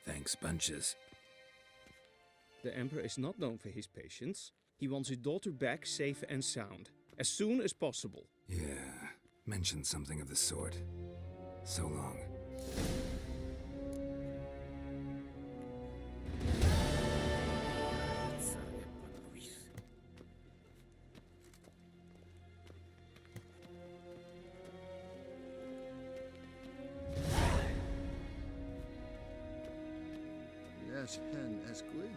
Thanks, bunches. The Emperor is not known for his patience. He wants his daughter back safe and sound, as soon as possible. Yeah, mentioned something of the sort. So long. Yes, Hen Esquire.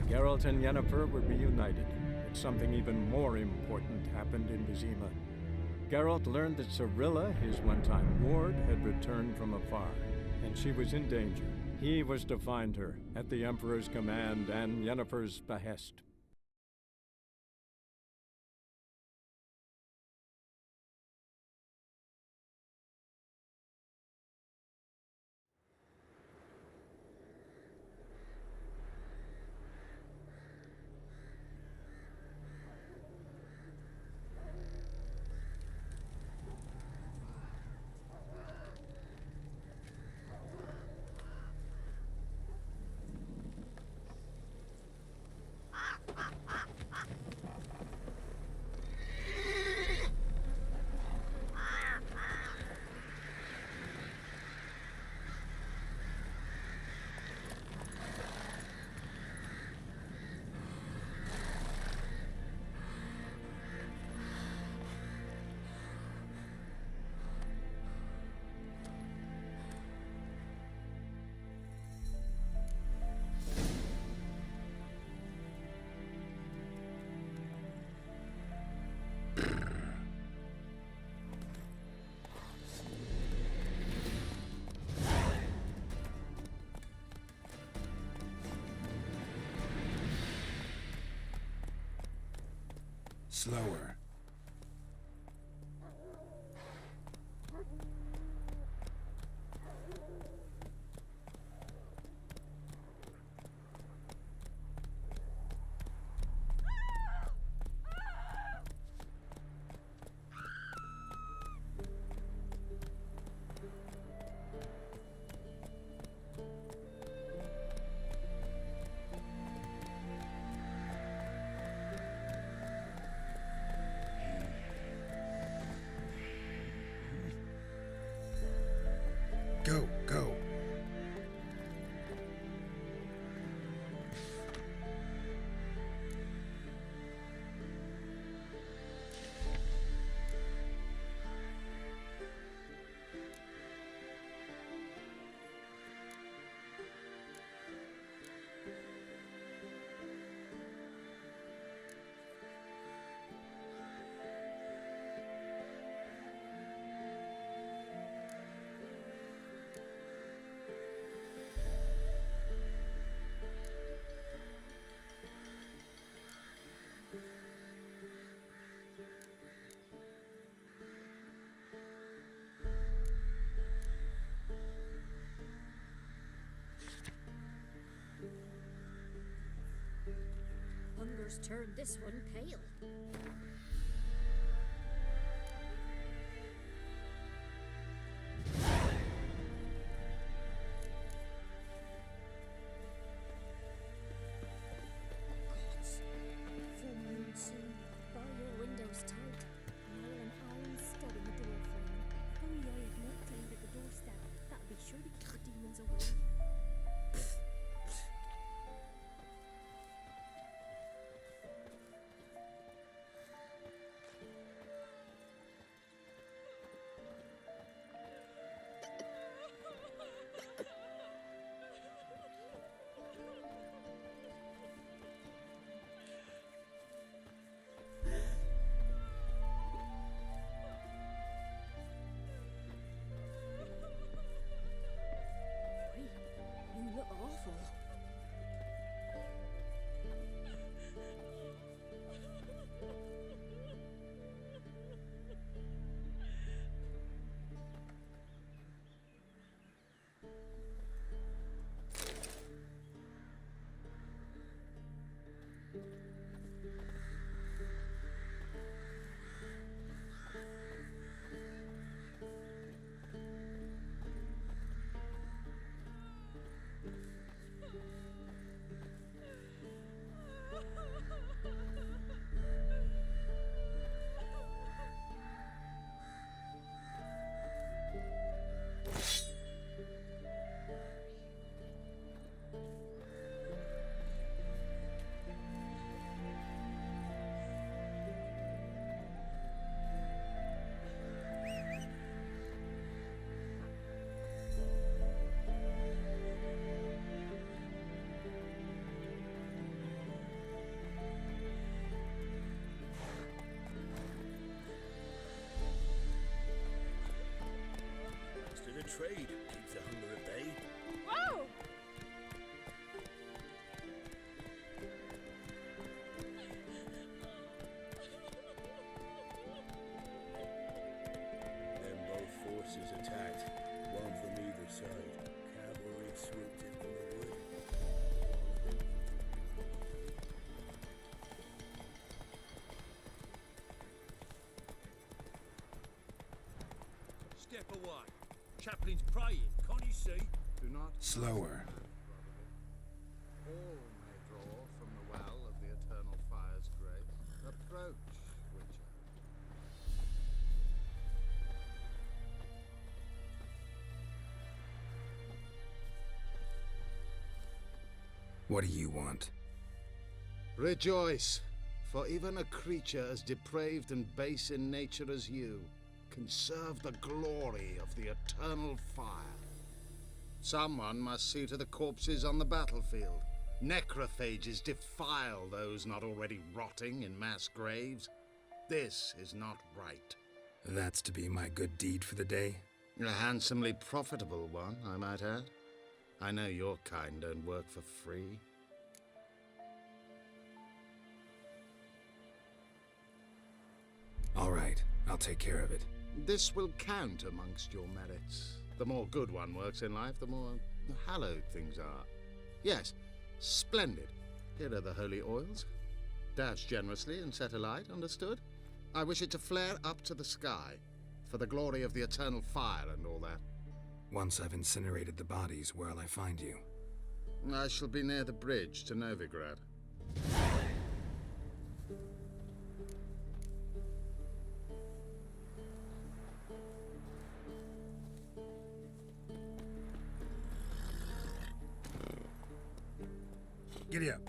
Geralt and Yennefer were reunited, but something even more important happened in Vizima. Geralt learned that Cirilla, his one-time ward, had returned from afar, and she was in danger. He was to find her, at the Emperor's command and Yennefer's behest. Slower. Go, go. Hunger's turned this one pale. Gods, full moon soon. Bar your windows tight. Nail an iron stud in the door frame. Hurry, I have not cleaned at the doorstep. That'll be sure to keep the demons away. trade keeps the hunger at bay. Whoa! Then both forces attacked, one from either side. Cavalry swooped in from the wood. Step away. Chaplain's praying, can't you see? Do not. Slower. All may draw from the well of the Eternal Fire's grace. Approach, Witcher. What do you want? Rejoice, for even a creature as depraved and base in nature as you can serve the glory of the Eternal Fire. Someone must see to the corpses on the battlefield. Necrophages defile those not already rotting in mass graves. This is not right. That's to be my good deed for the day? A handsomely profitable one, I might add. I know your kind don't work for free. All right, I'll take care of it. This will count amongst your merits. The more good one works in life, the more hallowed things are. Yes, splendid. Here are the holy oils. Dash generously and set alight, understood? I wish it to flare up to the sky, for the glory of the Eternal Fire and all that. Once I've incinerated the bodies, where'll I find you? I shall be near the bridge to Novigrad. Giddy up.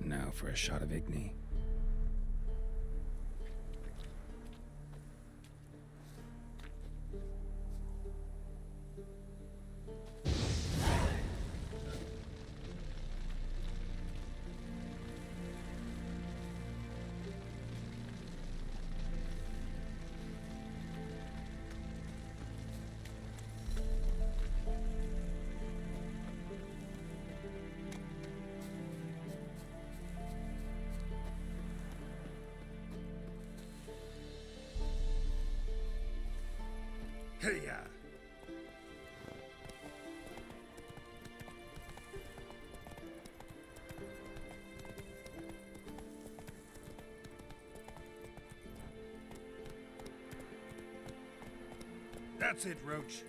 Now for a shot of Igni. Hey-ya! That's it, Roach.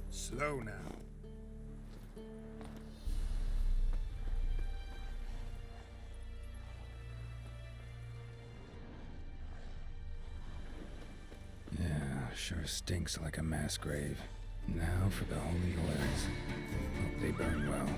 Slow now. Yeah, sure Sure stinks like a mass grave. Now for the holy oils. Hope they burn well.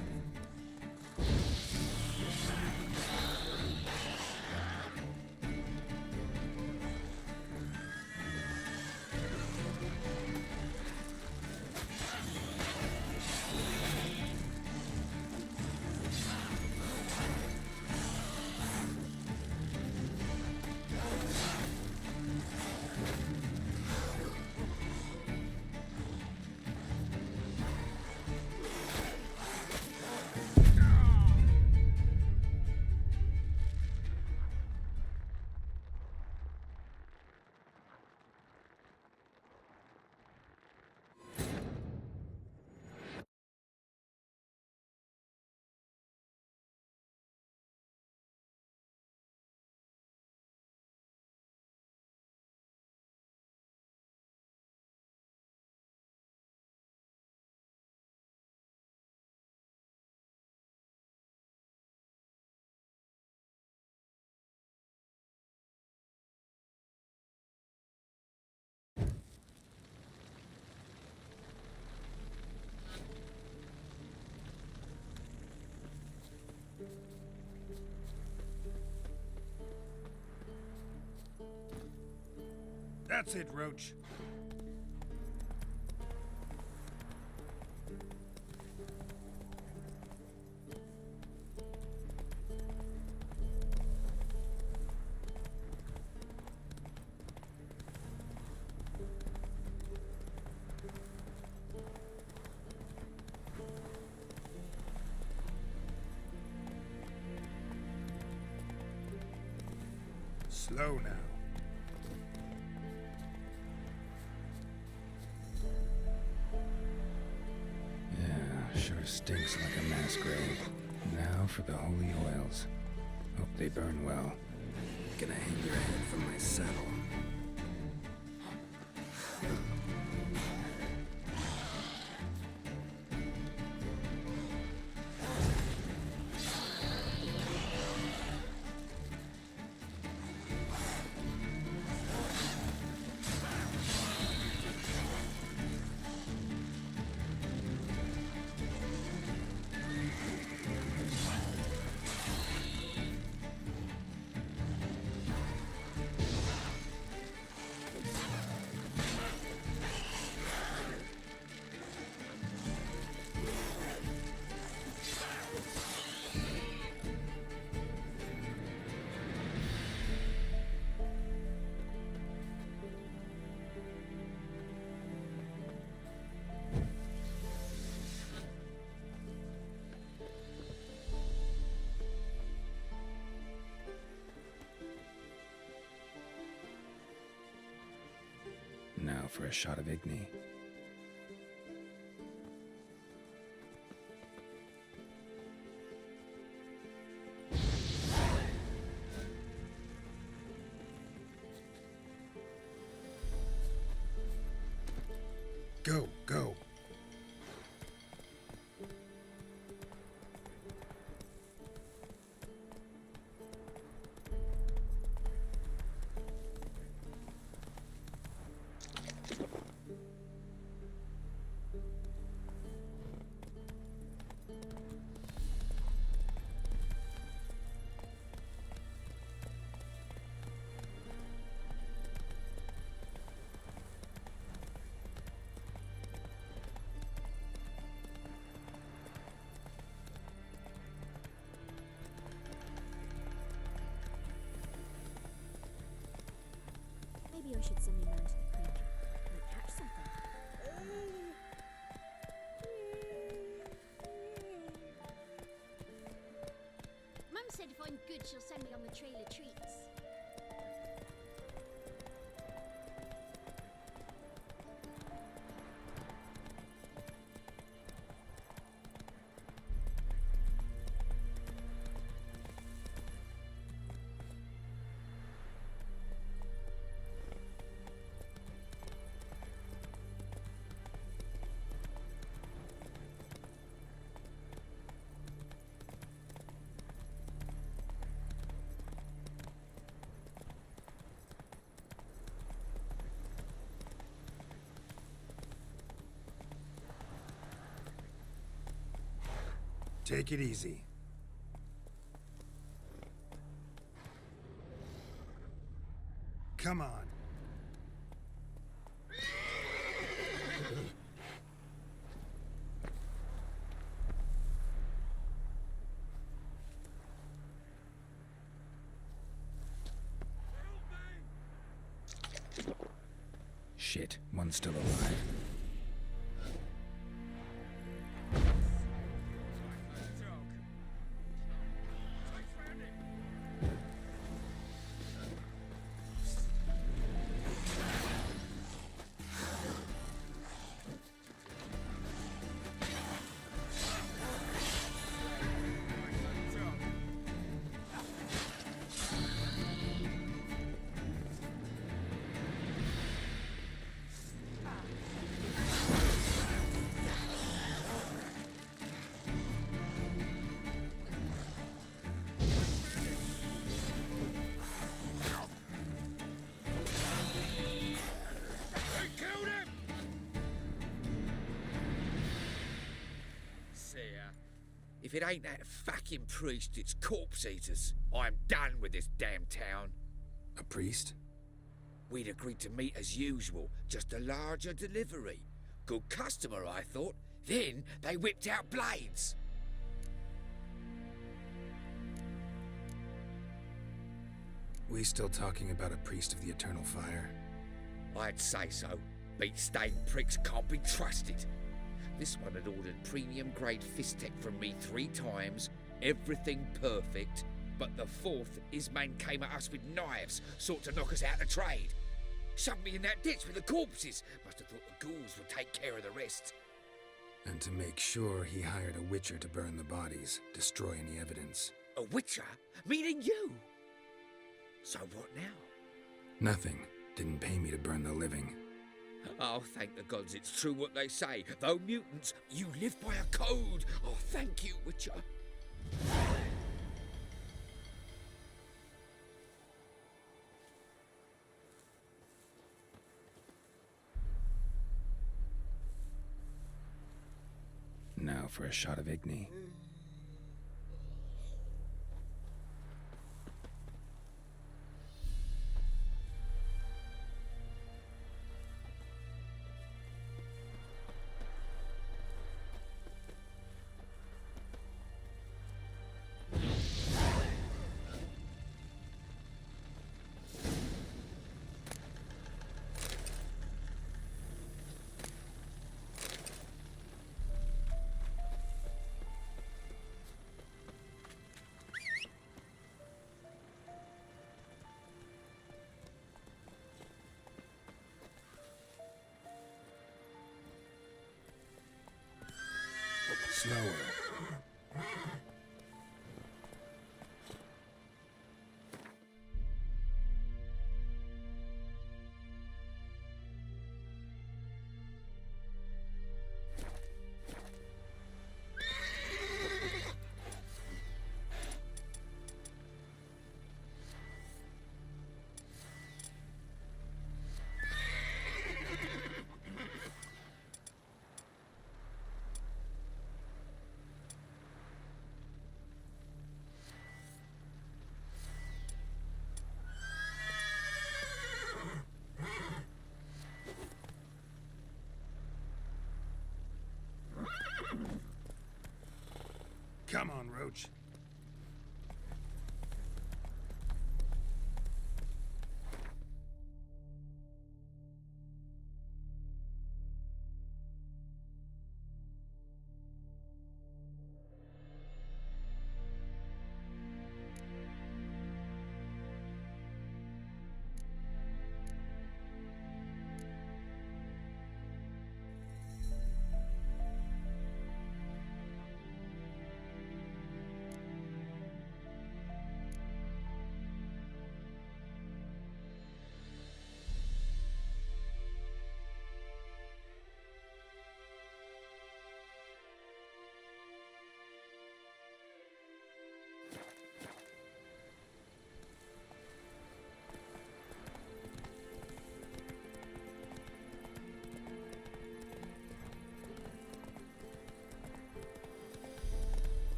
That's it, Roach. Slow now. Sure stinks like a mass grave. Now for the holy oils. Hope they burn well. Gonna hang your head from my saddle. Now for a shot of Igni. Go, go. Maybe I should send me man to the creek. Might catch something. Mum said if I'm good, she'll send me on the trail of treats. Take it easy. Come on. Shit, one's still alive. If it ain't that fucking priest, it's corpse eaters. I'm done with this damn town. A priest? We'd agreed to meet as usual, just a larger delivery. Good customer, I thought. Then they whipped out blades. We still talking about a priest of the Eternal Fire? I'd say so. Beat-stained pricks can't be trusted. This one had ordered premium-grade fisstech from me 3 times, everything perfect, but the 4th, his man came at us with knives, sought to knock us out of trade. Shoved me in that ditch with the corpses. Must have thought the ghouls would take care of the rest. And to make sure, he hired a witcher to burn the bodies, destroy any evidence. A witcher? Meaning you? So what now? Nothing. Didn't pay me to burn the living. Oh, thank the gods it's true what they say. Though mutants, you live by a code. Oh, thank you, Witcher. Now for a shot of Igni. Slower. Come on, Roach.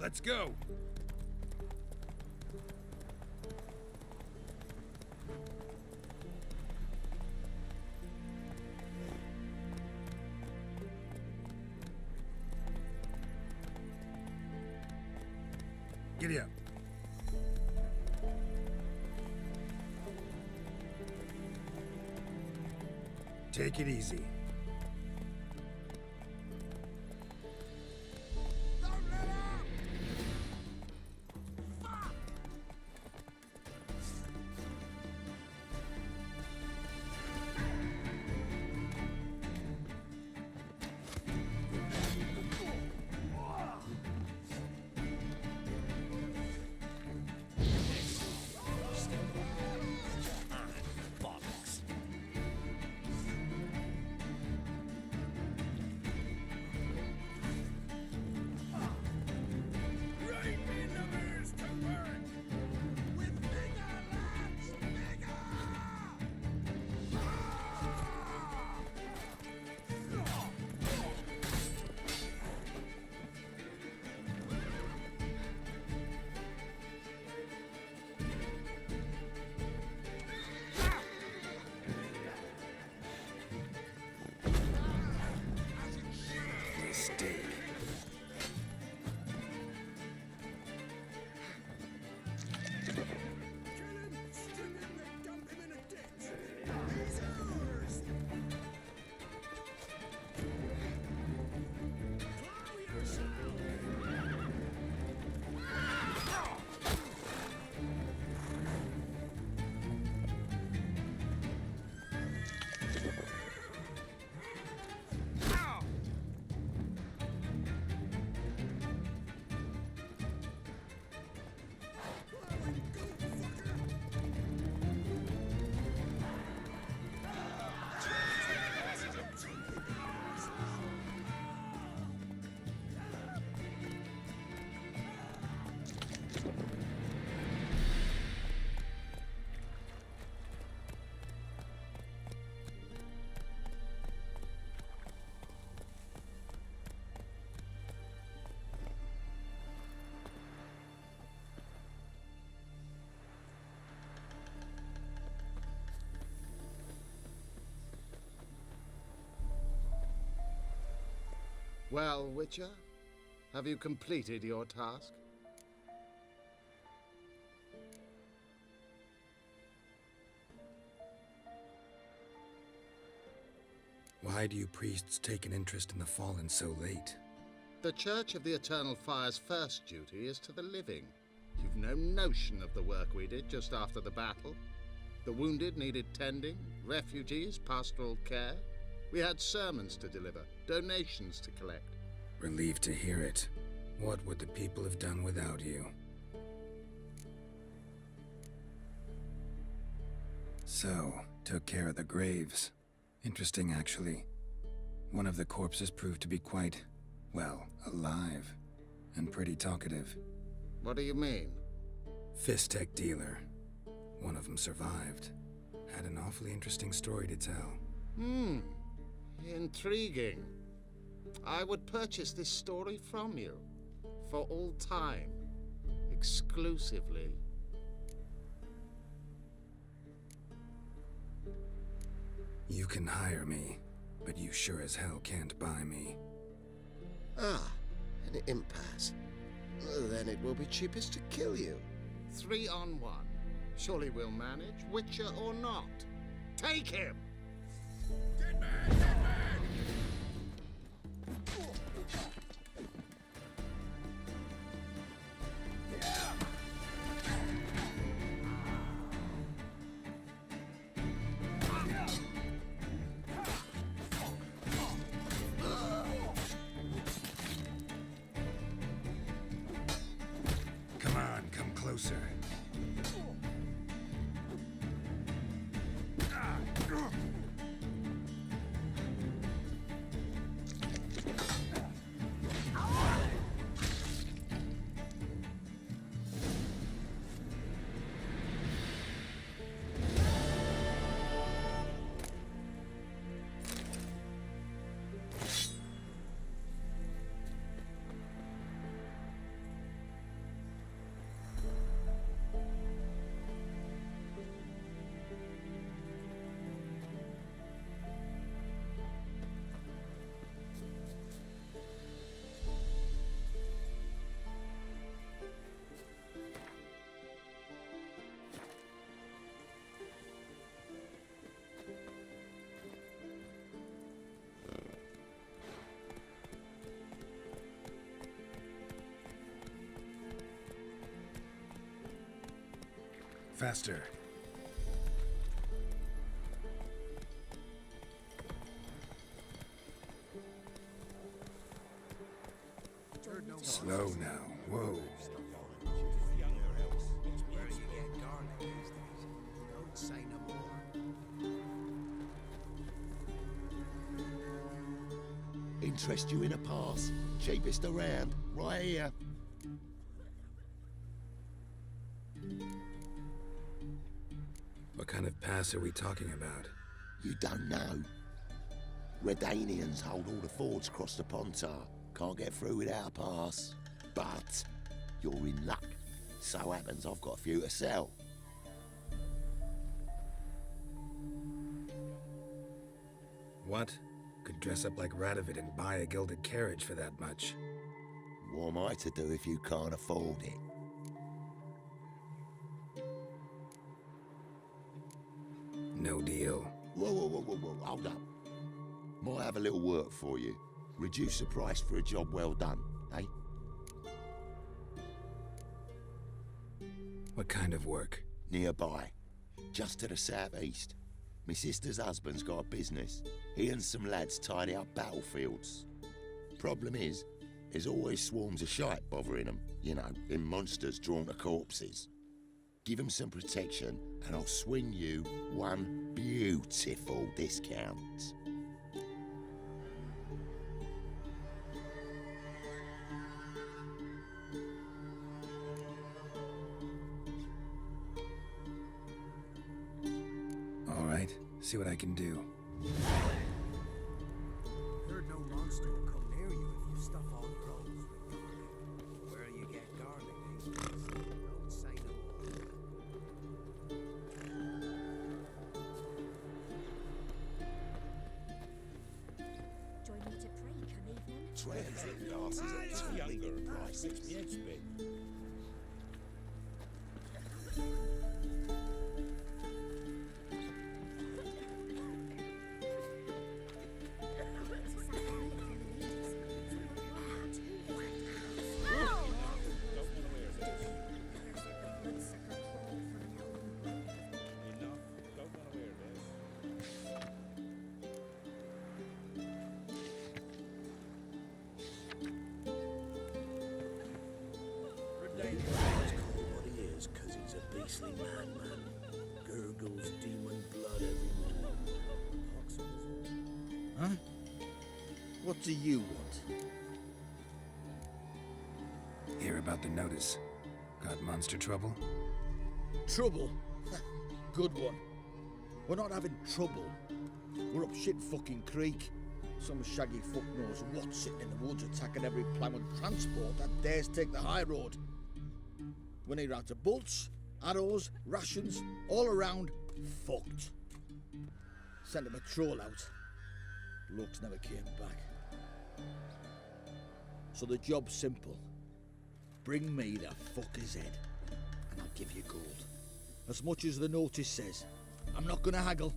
Let's go. Giddy up. Take it easy. Well, Witcher, have you completed your task? Why do you priests take an interest in the fallen so late? The Church of the Eternal Fire's first duty is to the living. You've no notion of the work we did just after the battle. The wounded needed tending, refugees, pastoral care. We had sermons to deliver, donations to collect. Relieved to hear it. What would the people have done without you? So, took care of the graves. Interesting, actually. One of the corpses proved to be quite, well, alive. And pretty talkative. What do you mean? Fistech dealer. One of them survived. Had an awfully interesting story to tell. Intriguing. I would purchase this story from you. For all time. Exclusively. You can hire me, but you sure as hell can't buy me. Ah, an impasse. Then it will be cheapest to kill you. 3 on 1. Surely we'll manage, Witcher or not. Take him! Dead man! Dead man! Come on, come closer. Faster. Slow now. Whoa. Don't say no more. Interest you in a pass? Cheapest around, right here. What kind of pass are we talking about? You don't know. Redanians hold all the fords across the Pontar. Can't get through without a pass. But you're in luck. So happens I've got a few to sell. What? Could dress up like Radovid and buy a gilded carriage for that much. What am I to do if you can't afford it? No deal. Whoa, hold up. Might have a little work for you. Reduce the price for a job well done, eh? What kind of work? Nearby. Just to the southeast. My sister's husband's got a business. He and some lads tidy up battlefields. Problem is, there's always swarms of shite bothering them. You know, them monsters drawn to corpses. Give them some protection, and I'll swing you one beautiful discount. All right, see what I can do. Heard no monster will come near you if you stuff all your holes with garlic. Where you get garlic, don't say no Join me to pray, come evening. Transit glasses at Younger, tumbling makes prices. me head spin. Beastly madman. Gurgles demon blood everywhere. Huh? What do you want? Hear about the notice. Got monster trouble? Trouble? Good one. We're not having trouble. We're up shit fucking creek. Some shaggy fuck knows what's sitting in the woods attacking every plough and transport that dares take the high road. We need out of bolts, arrows, rations, all around, fucked. Sent a patrol out. Blokes never came back. So the job's simple. Bring me the fucker's head, and I'll give you gold. As much as the notice says. I'm not gonna haggle.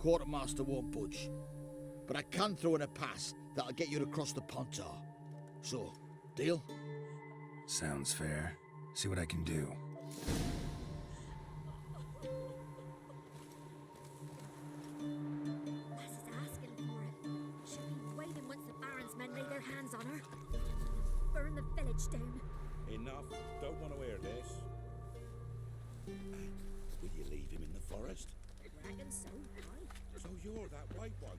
Quartermaster won't budge. But I can throw in a pass that'll get you across the Pontar. So, deal? Sounds fair. See what I can do. Lass is asking for it. She'll be waiting once the Baron's men lay their hands on her. Burn the village down. Enough. Don't want to hear this. Will you leave him in the forest? Reckon so, aye. So you're that white one.